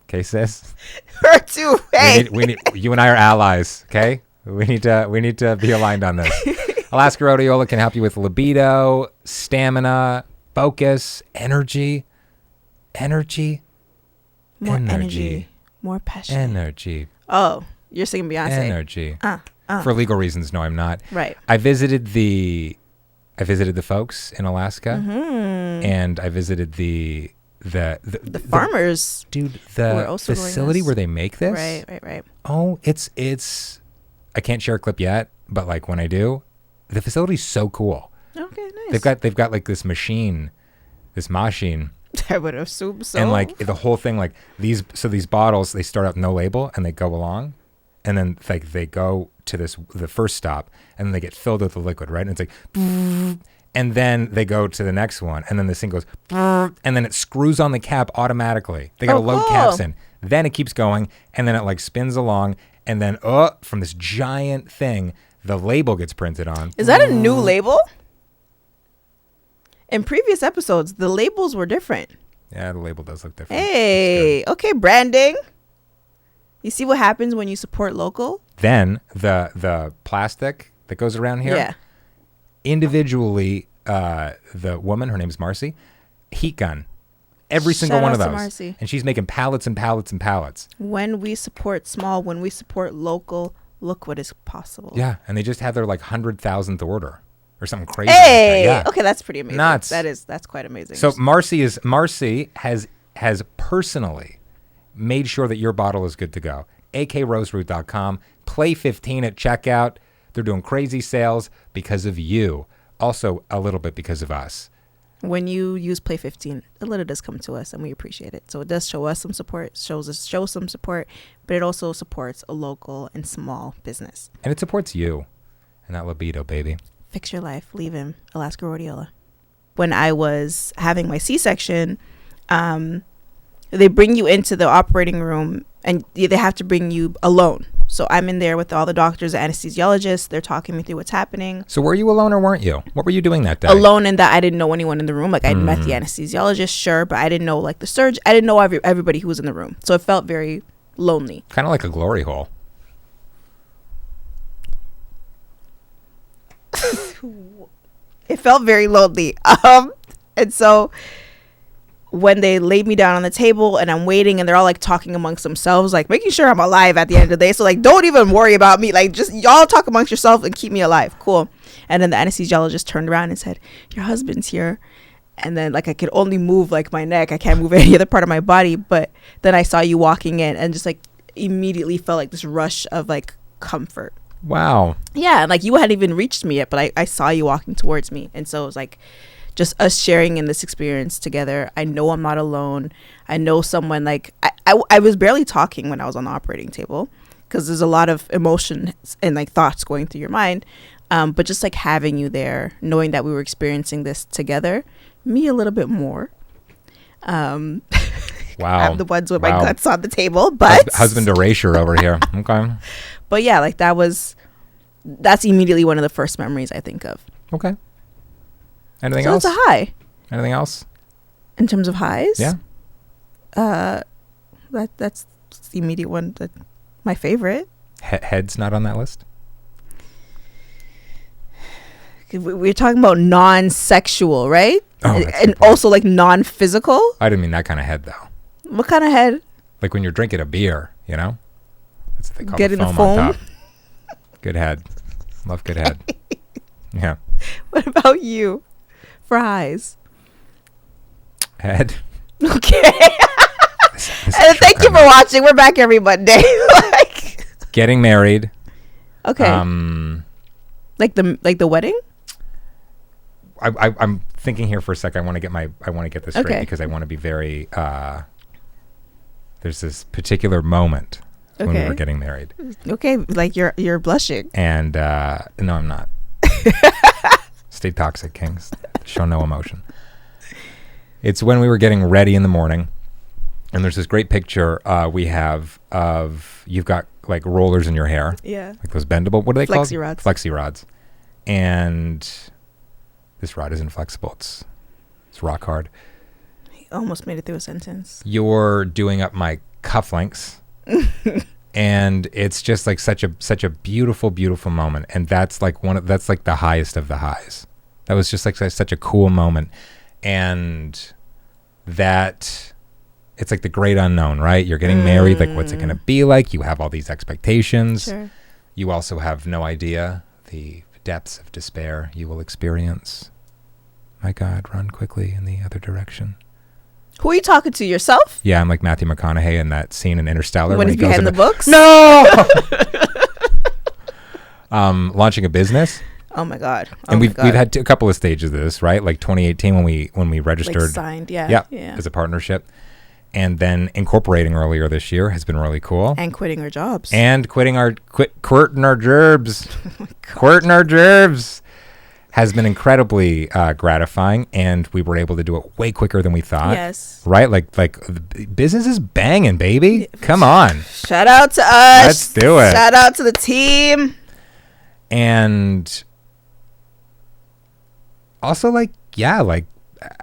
Okay, sis? Her too. Hey. We need, you and I are allies, okay? We need to be aligned on this. Alaska Rhodiola can help you with libido, stamina, focus, energy. More energy. More passion. Energy. Oh, you're singing Beyonce. Energy. For legal reasons, no, I'm not. Right. I visited the folks in Alaska, and I visited the farmers. Dude, the facility where they make this. Right. Oh, it's. I can't share a clip yet, but like when I do, the facility's so cool. Okay, nice. They've got like this machine. I would assume so. And like the whole thing, like these bottles, they start out no label and they go along, and then like they go to the first stop, and then they get filled with the liquid, right? And it's like, and then they go to the next one, and then this thing goes, and then it screws on the cap automatically. They got to load caps in. Then it keeps going, and then it like spins along, and then from this giant thing, the label gets printed on. Is that a new label? In previous episodes, the labels were different. Yeah, the label does look different. Hey, okay, branding. You see what happens when you support local? Then the plastic that goes around here. Yeah. Individually, the woman, her name's Marcy, heat gun. Every single one of those. Marcy. And she's making pallets and pallets and pallets. When we support small, when we support local, look what is possible. Yeah, and they just had their like 100,000th order or something crazy. Hey, like that. Yeah. okay, that's pretty amazing. Nuts. That's quite amazing. So Marcy has personally made sure that your bottle is good to go. akroseroot.com. Play 15 at checkout. They're doing crazy sales because of you. Also, a little bit because of us. When you use Play 15, a little does come to us, and we appreciate it. So it does show us some support, shows some support, but it also supports a local and small business. And it supports you and that libido, baby. Fix your life. Leave him. Alaska Rhodiola. When I was having my C-section, they bring you into the operating room, and they have to bring you alone. So I'm in there with all the doctors, the anesthesiologists. They're talking me through what's happening. So were you alone or weren't you? What were you doing that day? Alone in that I didn't know anyone in the room. Like I'd met the anesthesiologist, sure, but I didn't know like the surgeon. I didn't know everybody who was in the room. So it felt very lonely. Kind of like a glory hole. It felt very lonely. And so when they laid me down on the table and I'm waiting and they're all like talking amongst themselves, like making sure I'm alive at the end of the day. So like, don't even worry about me. Like just y'all talk amongst yourselves and keep me alive. Cool. And then the anesthesiologist turned around and said, your husband's here. And then like I could only move like my neck. I can't move any other part of my body. But then I saw you walking in and just like immediately felt like this rush of like comfort. Wow. Yeah. And like you hadn't even reached me yet, but I saw you walking towards me. And so it was like just us sharing in this experience together. I know I'm not alone. I know someone like I was barely talking when I was on the operating table because there's a lot of emotion and like thoughts going through your mind. But just like having you there, knowing that we were experiencing this together, me a little bit more. Wow. I'm the ones with my guts on the table, but husband erasure over here. Okay. But yeah, like that's immediately one of the first memories I think of. Okay. Anything so else? It's a high. Anything else? In terms of highs? Yeah. That's the immediate one. My favorite. Head's not on that list? We're talking about non-sexual, right? Oh, and also like non-physical. I didn't mean that kind of head though. What kind of head? Like when you're drinking a beer, you know? That's what they call Getting the the foam on foam? top. Good head. Love good head. Yeah. What about you? For highs. Head. Okay. This And thank you for watching. We're back every Monday. Like getting married. Okay. Like the wedding? I'm thinking here for a sec. I want to get this straight Okay. because I want to be very there's this particular moment when we Okay. were getting married. Okay, like you're blushing. And no, I'm not. Stay toxic, kings. Show no emotion. It's when we were getting ready in the morning, and there's this great picture we have of you've got like rollers in your hair. Yeah. Like those bendable, what are they called? Flexi rods. Flexi rods. And this rod isn't flexible. It's rock hard. He almost made it through a sentence. You're doing up my cufflinks. And it's just like such a beautiful, beautiful moment. And that's like that's like the highest of the highs. That was just like such a cool moment. And that it's like the great unknown, right? You're getting married. Like, what's it going to be like? You have all these expectations. Sure. You also have no idea the depths of despair you will experience. My God, run quickly in the other direction. Who are you talking to? Yourself? Yeah, I'm like Matthew McConaughey in that scene in Interstellar When he's he goes behind the books? No. Launching a business. Oh my God. And we've had a couple of stages of this, right? Like 2018 when we registered, like signed, yeah. as a partnership, and then incorporating earlier this year has been really cool. And quitting our jobs. And quitting our gerbs, Oh my God. quirting our gerbs has been incredibly gratifying, and we were able to do it way quicker than we thought. Yes. Right? Like the business is banging, baby. Come on. Shout out to us. Let's do it. Shout out to the team. And also like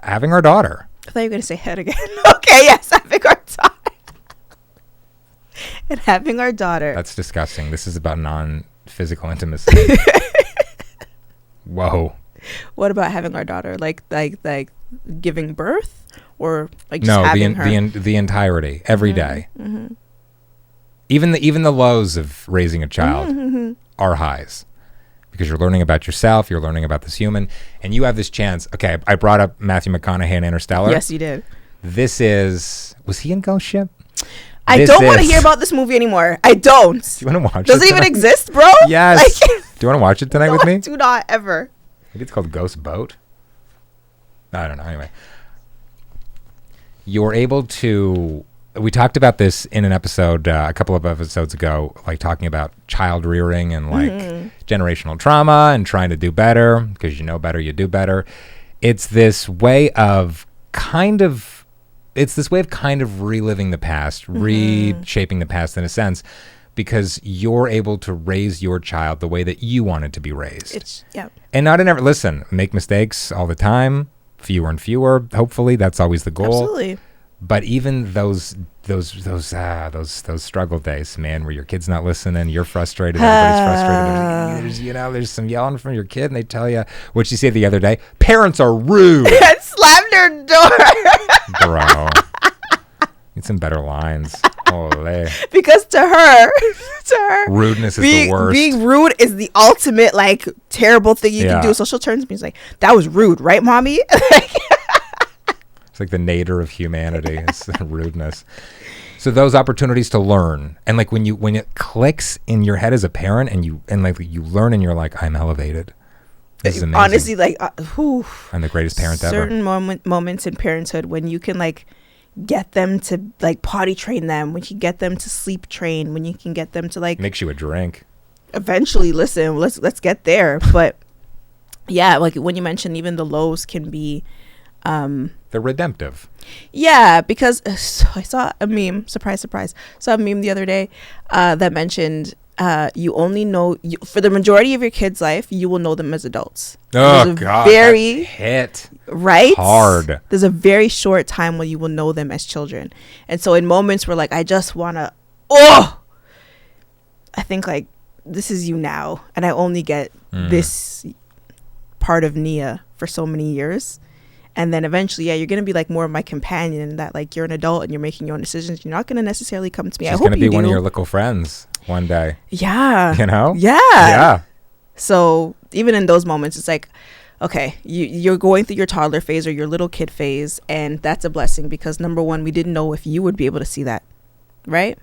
having our daughter. I thought you were going to say head again. Okay, yes, having our daughter. And having our daughter. That's disgusting. This is about non-physical intimacy. Whoa. What about having our daughter? Like giving birth, or like just No, having her? the entirety every day. Mm-hmm. Even the lows of raising a child are highs, because you're learning about yourself, you're learning about this human, and you have this chance. Okay, I brought up Matthew McConaughey in Interstellar. Yes, you did. Was he in Ghost Ship? I don't want to hear about this movie anymore. I don't. Do you want to watch Does it even exist, bro? Yes. Do you want to watch it tonight with me? Do not ever. Maybe it's called Ghost Boat. I don't know. Anyway, you're able to. We talked about this in an episode a couple of episodes ago, like talking about child rearing and like generational trauma and trying to do better, because you know better, you do better. It's this way of kind of reliving the past, reshaping the past in a sense, because you're able to raise your child the way that you want it to be raised. And not in every, listen, make mistakes all the time, fewer and fewer. Hopefully, that's always the goal. Absolutely. But even those struggle days, man, where your kid's not listening, you're frustrated, everybody's frustrated. There's some yelling from your kid, and they tell you, what'd she say the other day? Parents are rude. Slammed her door. Bro, need some better lines. Holy. Because to her, rudeness is the worst. Being rude is the ultimate like terrible thing you can do. So she'll turn to me and say, "That was rude, right, mommy?" It's like the nadir of humanity. It's rudeness. So those opportunities to learn, and like when it clicks in your head as a parent, and you learn, and you're like, I'm elevated. This is amazing. Honestly, like, I'm the greatest parent ever. Certain moments in parenthood when you can like get them to like potty train them, when you can get them to sleep train, when you can get them to like makes you a drink. Eventually, listen, let's get there. But yeah, like when you mentioned, even the lows can be. They're redemptive. Yeah, because I saw a meme, surprise, saw a meme the other day that mentioned you only know, for the majority of your kid's life, you will know them as adults. Oh, God. Very hit. Right? Hard. There's a very short time when you will know them as children. And so in moments where like, I just want to, I think like, this is you now. And I only get this part of Nia for so many years. And then eventually, you're going to be like more of my companion, that like you're an adult and you're making your own decisions. You're not going to necessarily come to me. She's going to be one of your little friends one day. Yeah. You know? Yeah. Yeah. So even in those moments, it's like, okay, you're going through your toddler phase or your little kid phase. And that's a blessing because number one, we didn't know if you would be able to see that. Right?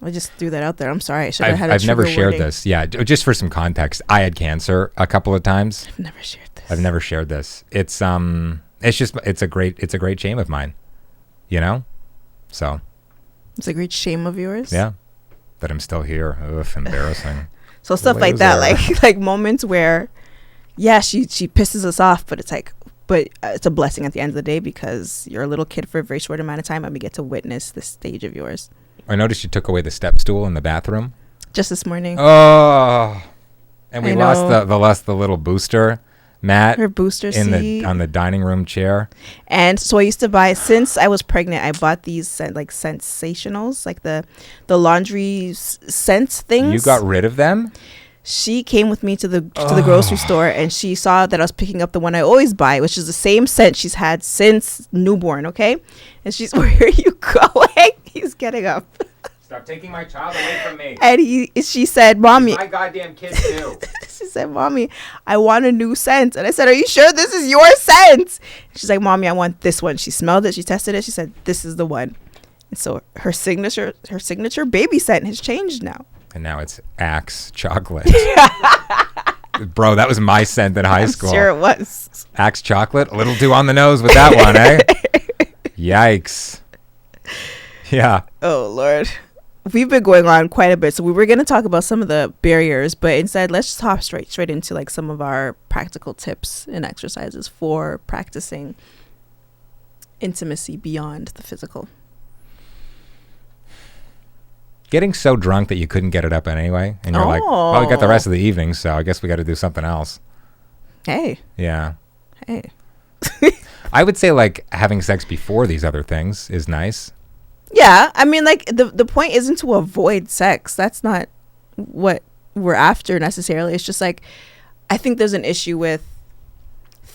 I just threw that out there. I'm sorry. I should have had I've never shared this. Yeah. Just for some context, I had cancer a couple of times. I've never shared this. I've never shared this. It's a great shame of mine, you know? So. It's a great shame of yours? Yeah. That I'm still here. Ugh, embarrassing. So stuff like that, like moments where, yeah, she pisses us off, but it's like, it's a blessing at the end of the day because you're a little kid for a very short amount of time and we get to witness this stage of yours. I noticed you took away the step stool in the bathroom. Just this morning. Oh. And we lost the little booster mat. Her booster seat. On the dining room chair. And so I used to buy, since I was pregnant, I bought these like sensationals, like the laundry scents things. You got rid of them? She came with me to the grocery store and she saw that I was picking up the one I always buy, which is the same scent she's had since newborn, okay? And she's, where are you going? He's getting up. Stop taking my child away from me. And she said, Mommy. It's my goddamn kid too. She said, Mommy, I want a new scent. And I said, are you sure this is your scent? She's like, Mommy, I want this one. She smelled it. She tested it. She said, this is the one. And so her signature baby scent has changed now. And now it's Axe chocolate. Bro, that was my scent in high school. Sure it was. Axe chocolate. A little too on the nose with that one, eh? Yikes. Yeah. Oh, Lord. We've been going on quite a bit. So we were going to talk about some of the barriers, but instead let's just hop straight into like some of our practical tips and exercises for practicing intimacy beyond the physical. Getting so drunk that you couldn't get it up anyway. And you're like, well, we got the rest of the evening, so I guess we got to do something else. Hey. Yeah. Hey. I would say like having sex before these other things is nice. Yeah. I mean, like the point isn't to avoid sex. That's not what we're after necessarily. It's just like, I think there's an issue with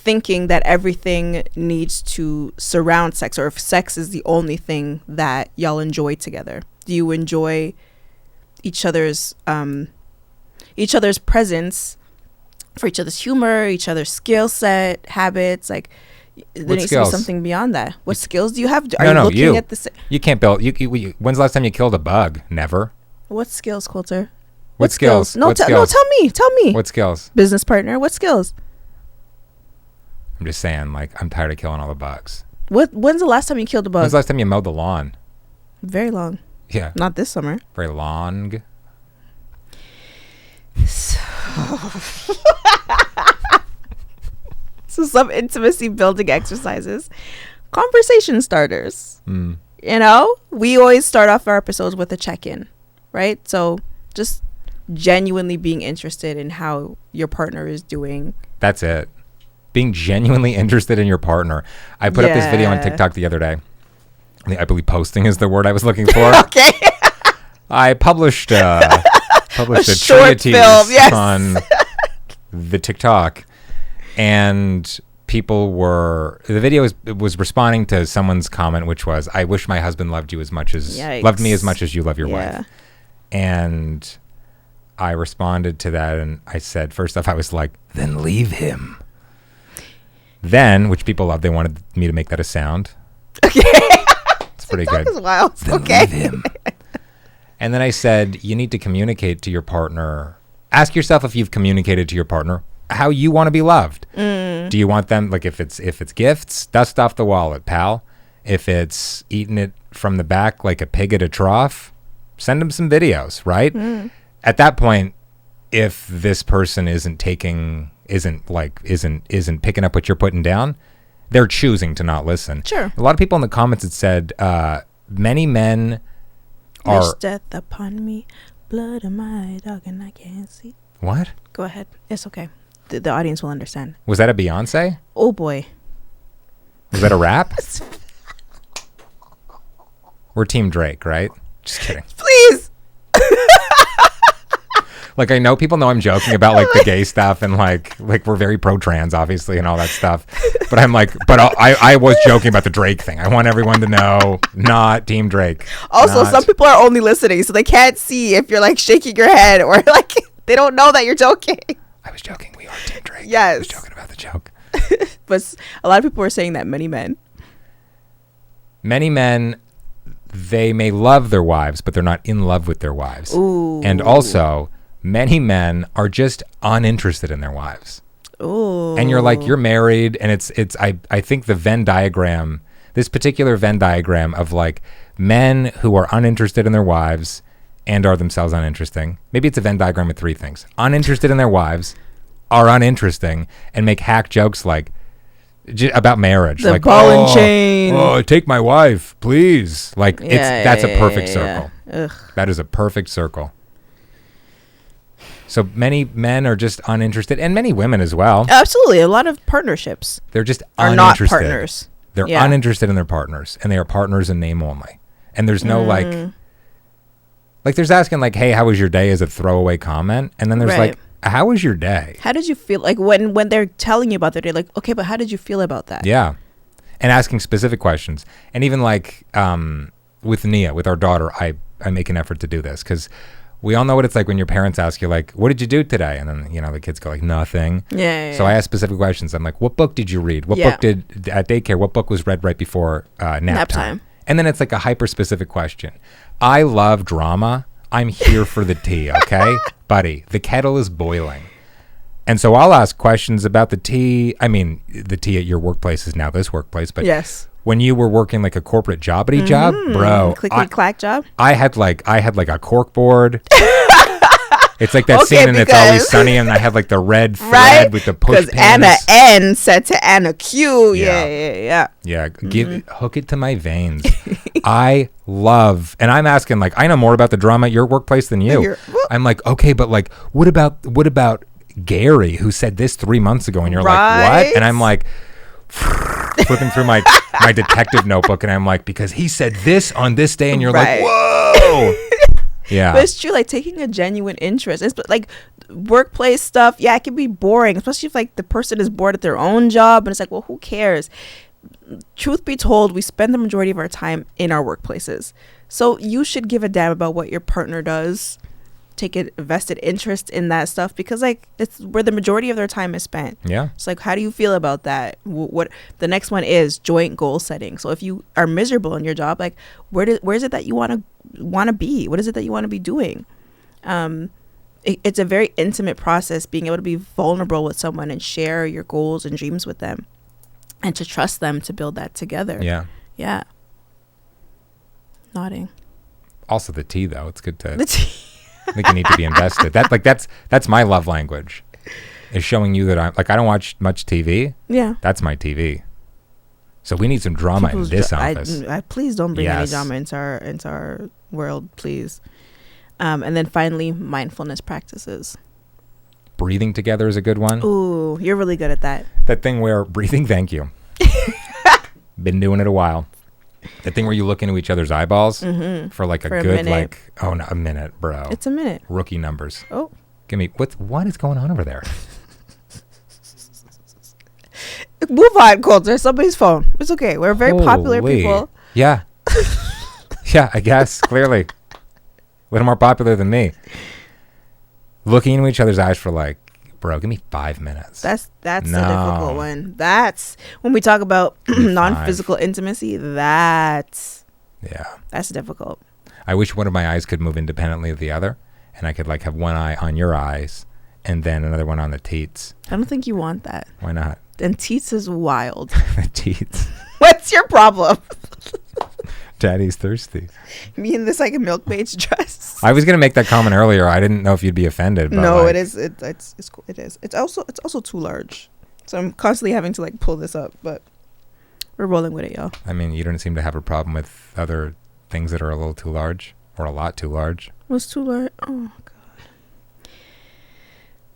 thinking that everything needs to surround sex, or if sex is the only thing that y'all enjoy together. Do you enjoy each other's presence, for each other's humor, each other's skill set, habits? Like, there needs to be something beyond that. What skills do you have? Are you looking at the you can't build. When's the last time you killed a bug? Never. What skills, Kolter? What skills? No, tell me. What skills? Business partner. What skills? I'm just saying, like, I'm tired of killing all the bugs. When's the last time you killed a bug? When's the last time you mowed the lawn? Very long. Yeah. Not this summer. Very long. So some intimacy building exercises. Conversation starters. You know, we always start off our episodes with a check-in, right? So just genuinely being interested in how your partner is doing. That's it. Being genuinely interested in your partner. I put up this video on TikTok the other day. I believe posting is the word I was looking for. Okay. I published a short film, yes, on the TikTok, and the video was responding to someone's comment, which was, "I wish my husband loved me as much as you love your wife." And I responded to that, and I said, first off, I was like, "Then leave him." Then, which people love, they wanted me to make that a sound. Okay. It's pretty good. Is wild. Then leave him. And then I said, you need to communicate to your partner. Ask yourself if you've communicated to your partner how you want to be loved. Do you want them, like, if it's gifts, dust off the wallet, pal. If it's eating it from the back like a pig at a trough, send them some videos, right? At that point, if this person isn't picking up what you're putting down, they're choosing to not listen. Sure. A lot of people in the comments had said, many men are... Wish death upon me, blood of my dog, and I can't see. What? Go ahead. It's okay. The audience will understand. Was that a Beyonce? Oh, boy. Was that a rap? We're Team Drake, right? Just kidding. Please. Like, I know people know I'm joking about, like, the gay stuff, and like we're very pro-trans, obviously, and all that stuff. But I'm like, I was joking about the Drake thing. I want everyone to know, not Team Drake. Also, some people are only listening, so they can't see if you're, like, shaking your head, or, like, they don't know that you're joking. I was joking. We are Team Drake. Yes. I was joking about the joke. But a lot of people were saying that many men, they may love their wives, but they're not in love with their wives. Ooh. And also, many men are just uninterested in their wives. Ooh. And you're like, you're married, and I think the Venn diagram, this particular Venn diagram of, like, men who are uninterested in their wives and are themselves uninteresting. Maybe it's a Venn diagram with three things. Uninterested in their wives, are uninteresting, and make hack jokes like about marriage. The like, ball and chain. Oh, take my wife, please. Like, that's a perfect circle. Ugh. That is a perfect circle. So many men are just uninterested, and many women as well. Absolutely. A lot of partnerships They're just are uninterested. not partners. They're uninterested in their partners, and they are partners in name only. And there's no like there's asking, like, hey, how was your day, as a throwaway comment, and then there's like, how was your day? How did you feel? Like, when they're telling you about their day, like, okay, but how did you feel about that? Yeah. And asking specific questions. And even like with Nia, with our daughter, I make an effort to do this, because we all know what it's like when your parents ask you, like, what did you do today? And then, you know, the kids go like, nothing. Yeah. So I ask specific questions. I'm like, what book did you read? What book at daycare, what book was read right before nap time? And then it's like a hyper-specific question. I love drama. I'm here for the tea, okay? Buddy, the kettle is boiling. And so I'll ask questions about the tea. I mean, the tea at your workplace is now this workplace, but yes, when you were working like a corporate jobbity job, bro. Clickety-clack job? I had like a cork board. It's like that scene in It's Always Sunny, and I had like the red thread with the push pins. Because Anna N said to Anna Q. Yeah. Hook it to my veins. I love, and I'm asking, like, I know more about the drama at your workplace than you. I'm like, okay, but like, what about Gary, who said this 3 months ago? And you're like, what? And I'm like, flipping through my detective notebook, and I'm like, because he said this on this day, and you're like, whoa. Yeah. But it's true, like taking a genuine interest. It's like workplace stuff. Yeah, it can be boring, especially if like the person is bored at their own job, and it's like, well, who cares? Truth be told, we spend the majority of our time in our workplaces. So you should give a damn about what your partner does. Take a vested interest in that stuff, because like it's where the majority of their time is spent. Yeah. It's like, how do you feel about that? What the next one is joint goal setting. So if you are miserable in your job, like where is it that you want to be? What is it that you want to be doing? It's a very intimate process, being able to be vulnerable with someone and share your goals and dreams with them, and to trust them to build that together. Yeah. Yeah. Nodding. Also the tea, though. It's good to. The tea. I think you need to be invested. That's my love language, is showing you that I'm like, I don't watch much TV. Yeah. That's my TV. So we need some drama in this office. I please don't bring any drama into our world, please. And then finally, mindfulness practices. Breathing together is a good one. Ooh, you're really good at that. That thing where breathing, thank you. Been doing it a while. That thing where you look into each other's eyeballs for like a good minute. A minute, bro. It's a minute. Rookie numbers. Oh. Give me, what is going on over there? Move on, Kolter. Somebody's phone. It's okay. We're very popular people. Yeah. Yeah, I guess, clearly. A little more popular than me. Looking into each other's eyes for like, bro, give me 5 minutes. That's a difficult one. That's when we talk about non-physical intimacy. That's difficult. I wish one of my eyes could move independently of the other, and I could like have one eye on your eyes and then another one on the teats. I don't think you want that. Why not? And teats is wild. The teats. What's your problem? Daddy's thirsty. Me in this like a milkmaid's dress. I was gonna make that comment earlier. I didn't know if you'd be offended. But no, like, it is. It's cool. It is. It's also too large. So I'm constantly having to like pull this up, but we're rolling with it, y'all. I mean, you don't seem to have a problem with other things that are a little too large or a lot too large. What's too large? Oh god.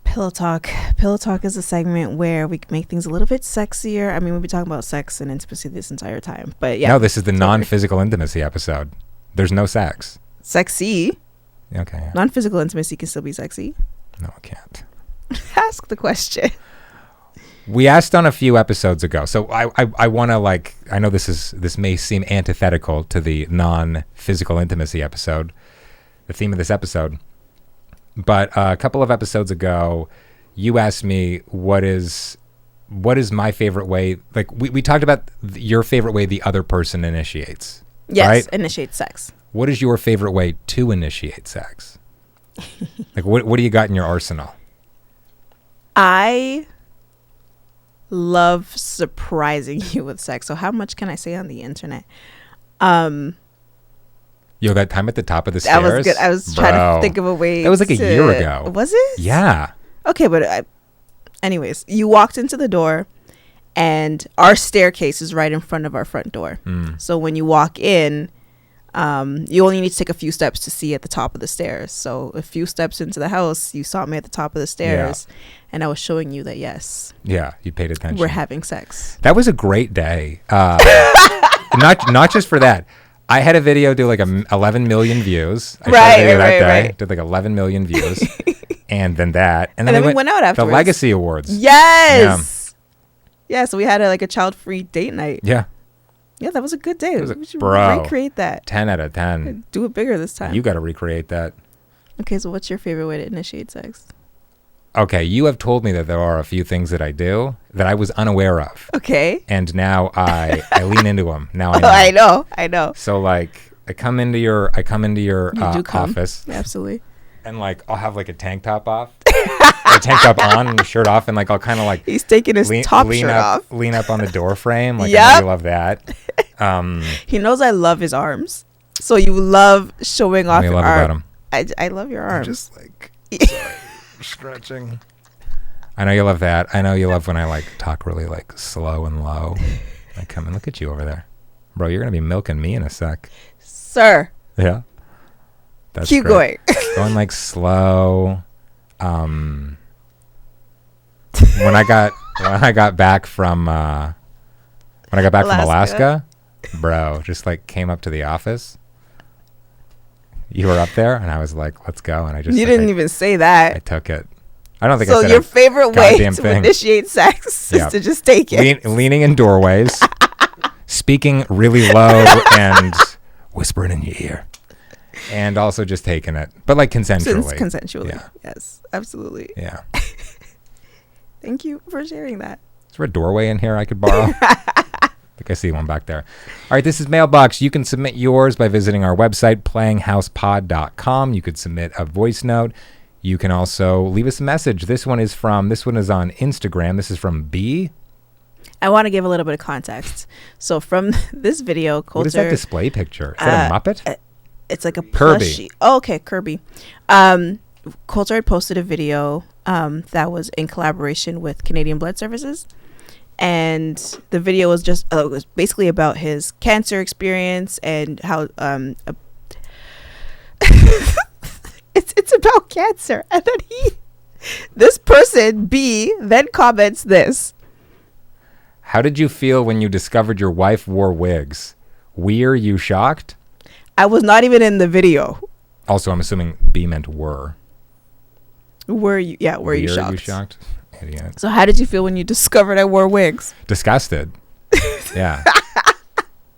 Pillow talk. Pillow talk is a segment where we make things a little bit sexier. I mean, we'll be talking about sex and intimacy this entire time, but yeah. No, this is the non-physical intimacy episode. There's no sex. Sexy. Okay. Yeah. Non-physical intimacy can still be sexy. No, it can't. Ask the question. We asked on a few episodes ago, so I want to like, I know this may seem antithetical to the non-physical intimacy episode, the theme of this episode, but a couple of episodes ago, you asked me what is my favorite way. Like we talked about your favorite way the other person initiates. Yes, right? initiate sex. What is your favorite way to initiate sex? Like what do you got in your arsenal? I love surprising you with sex. So how much can I say on the internet? Yo, that time at the top of the stairs. That was good. I was trying to think of a way. That was like a year ago. Was it? Yeah. Okay, but anyways, you walked into the door, and our staircase is right in front of our front door. So when you walk in, you only need to take a few steps to see at the top of the stairs. So a few steps into the house, you saw me at the top of the stairs, and I was showing you that yes. Yeah, you paid attention. We're having sex. That was a great day. Not just for that. I had a video do like 11 million views. I shot a video that day. Did like 11 million views. And then that. And then we went out afterwards. The Legacy Awards. Yes. Yeah, so we had a child-free date night. Yeah. Yeah, that was a good day. We should bro, recreate that. 10 out of 10. Do it bigger this time. You got to recreate that. Okay, so what's your favorite way to initiate sex? Okay, you have told me that there are a few things that I do that I was unaware of. Okay. And now I lean into them. Now I know. I know. So like I come into your office. Absolutely. And like I'll have like a tank top off. Or a tank top on and a shirt off, and like I'll kind of like he's taking his shirt off. Lean up on the door frame. Like I know you love that. He knows I love his arms. So you love showing off your arm. About him? I love your arm. Just like stretching. I know you love that. I know you love when I like talk really like slow and low. I come and look at you over there, bro. You're gonna be milking me in a sec, sir. Yeah. That's keep great. Going like slow. When I got back from Alaska, bro, just like came up to the office. you were up there, and I was like, let's go. And I just You didn't even say that. I took it. I don't think so I said your favorite way to thing. initiate sex is to just take it. Leaning in doorways, speaking really low and whispering in your ear. And also just taking it. But like consensually. Consensually. Yeah. Yes, absolutely. Yeah. Thank you for sharing that. Is there a doorway in here I could borrow? I think I see one back there. All right, this is Mailbox. You can submit yours by visiting our website, playinghousepod.com. You could submit a voice note. You can also leave us a message. This one is on Instagram. This is from B. I want to give a little bit of context. So from this video, Kolter... What is that display picture? Is that a Muppet? It's like a Kirby. plushie. Oh, okay, Kirby. Kolter had posted a video that was in collaboration with Canadian Blood Services. And the video was just it was basically about his cancer experience and how it's about cancer. And then this person B then comments this. How did you feel when you discovered your wife wore wigs? Were you shocked? I was not even in the video. Also, I'm assuming B meant were. Were you? Yeah, were you shocked? Were you shocked? Idiot. So how did you feel when you discovered I wore wigs? Disgusted. Yeah.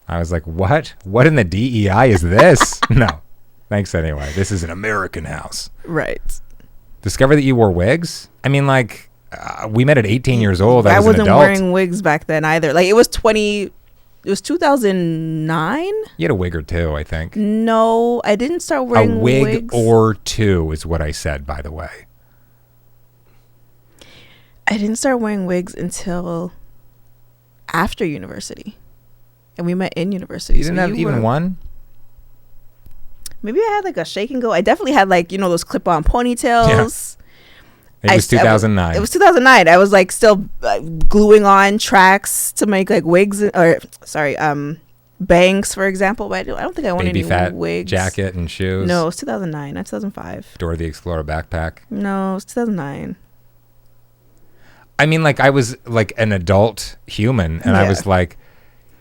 I was like, what? What in the DEI is this? No. Thanks anyway. This is an American house. Right. Discover that you wore wigs? I mean, like, we met at 18 years old. I was an adult. I wasn't wearing wigs back then either. Like, it was 2009? You had a wig or two, I think. No, I didn't start wearing wigs. A wig or two is what I said, by the way. I didn't start wearing wigs until after university. And we met in university. You didn't have even one? Maybe I had like a shake and go. I definitely had like, those clip-on ponytails. Yeah. It was 2009. It was 2009. I was like still gluing on tracks to make like wigs bangs, for example. But I don't think I wanted any fat wigs. Jacket and shoes. No, it was 2009, not 2005. Dora the Explorer backpack. No, it was 2009. I mean, like, I was like an adult human, and I was like,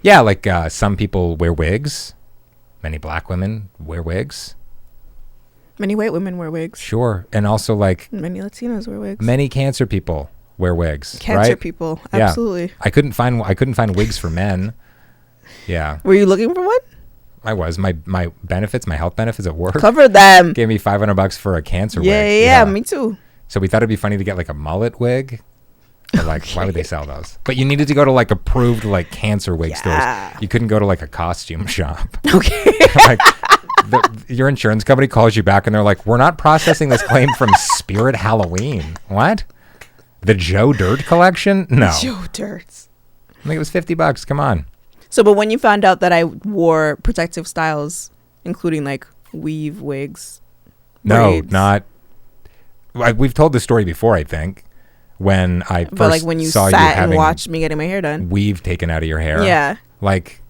yeah, like some people wear wigs. Many black women wear wigs. Many white women wear wigs. Sure. And also, like, many Latinos wear wigs. Many cancer people wear wigs. Cancer right? people, absolutely. Yeah. I couldn't find wigs for men. Yeah. Were you looking for one? I was. My benefits, my health benefits at work. Covered them. Gave me $500 for a cancer wig. Yeah, me too. So we thought it'd be funny to get like a mullet wig. But like, why would they sell those? But you needed to go to like approved like cancer wig stores. You couldn't go to like a costume shop. Okay. Like your insurance company calls you back and they're like, we're not processing this claim from Spirit Halloween. What? The Joe Dirt collection? No. Joe Dirts. I think it was $50. Come on. So, but when you found out that I wore protective styles, including like weave wigs, braids. We've told this story before, I think. When I first but like when you saw sat you and watched me getting my hair done, weave taken out of your hair. Yeah. Like,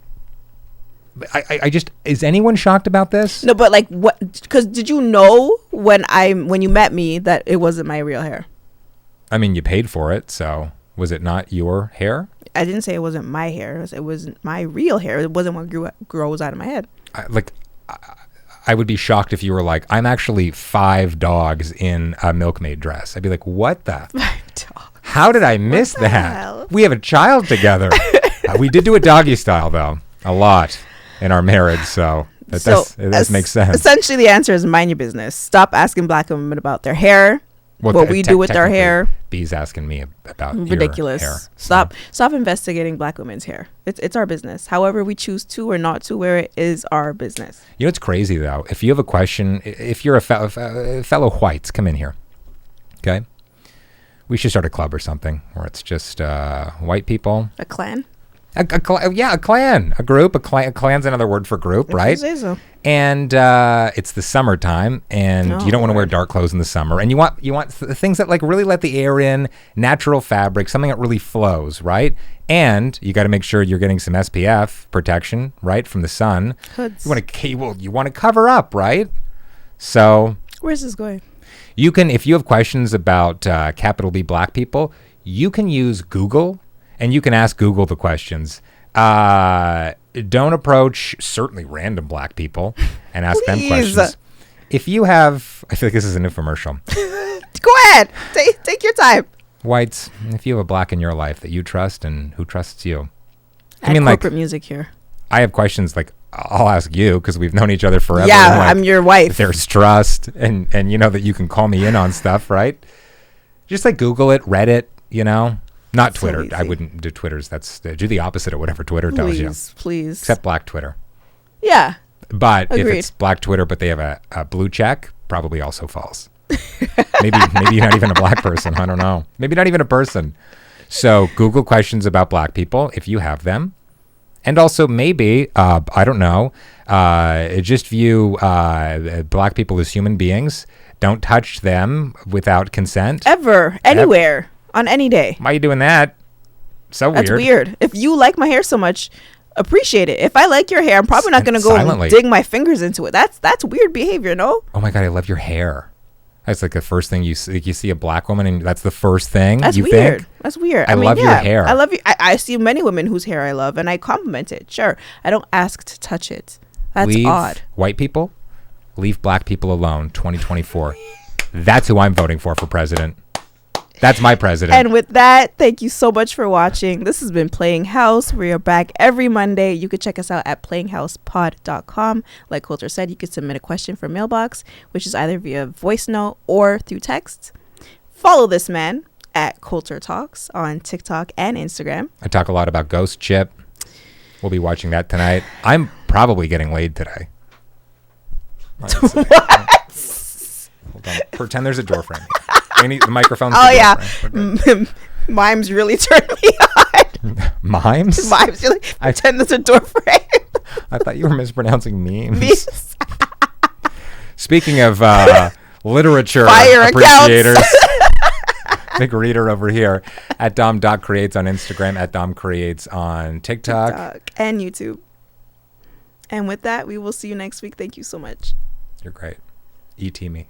I just, is anyone shocked about this? No, but like what? Because did you know when you met me that it wasn't my real hair? I mean, you paid for it, so was it not your hair? I didn't say it wasn't my hair. It wasn't my real hair. It wasn't what grows out of my head. I would be shocked if you were like, I'm actually 5 dogs in a milkmaid dress. I'd be like, what the? 5 dogs. How did I miss that? Hell? We have a child together. We did do a doggy style, though, a lot in our marriage, so it does make sense. Essentially, the answer is mind your business. Stop asking black women about their hair. What we do with our hair. B's asking me about ridiculous. Your hair. Stop investigating black women's hair. It's our business. However we choose to or not to wear it is our business. You know what's crazy though? If you have a question, if you're a fellow whites, come in here. Okay, we should start a club or something where it's just white people. A clan. A clan, a group. A clan's another word for group, right? If you say so. And it's the summertime, and you don't want to wear dark clothes in the summer, and you want things that like really let the air in, natural fabric, something that really flows, right? And you got to make sure you're getting some SPF protection, right, from the sun. Hoods. You want to cover up, right? So where's this going? You can, if you have questions about capital B black people, you can use Google. And you can ask Google the questions. Don't approach certainly random black people and ask them questions. If you have, I feel like this is an infomercial. Go ahead. Take your time. Whites, if you have a black in your life that you trust and who trusts you. I mean, corporate music here. I have questions like I'll ask you because we've known each other forever. Yeah, I'm your wife. There's trust and you know that you can call me in on stuff, right? Just like Google it, Reddit, you know. Not Twitter. I wouldn't do Twitter's. Do the opposite of whatever Twitter tells you. Please. Except black Twitter. Yeah. But Agreed. if it's black Twitter, but they have a blue check, probably also false. maybe you're not even a black person. I don't know. Maybe not even a person. So Google questions about black people if you have them. And also maybe, I don't know, just view black people as human beings. Don't touch them without consent. Ever. Anywhere. On any day. Why are you doing that? So weird. That's weird. If you like my hair so much, appreciate it. If I like your hair, I'm probably not going to go and dig my fingers into it. That's weird behavior, no? Oh my God, I love your hair. That's like the first thing you see a black woman and that's the first thing that's you weird. think. That's weird. I love your hair. I love you. I see many women whose hair I love and I compliment it. Sure. I don't ask to touch it. That's odd. White people, leave black people alone. 2024. That's who I'm voting for president. That's my president. And with that, thank you so much for watching. This has been Playing House. We are back every Monday. You can check us out at playinghousepod.com. Like Kolter said, you could submit a question for mailbox, which is either via voice note or through text. Follow this man at Kolter Talks on TikTok and Instagram. I talk a lot about Ghost Chip. We'll be watching that tonight. I'm probably getting laid today. What? Hold on. Pretend there's a door frame. The microphone's oh yeah, mimes really turned me on. Mimes? Mimes really pretend there's a door frame. I thought you were mispronouncing memes. Speaking of literature Fire appreciators, big reader over here at Dom.creates on Instagram, at Dom Creates on TikTok and YouTube. And with that, we will see you next week. Thank you so much. You're great. E.T. me.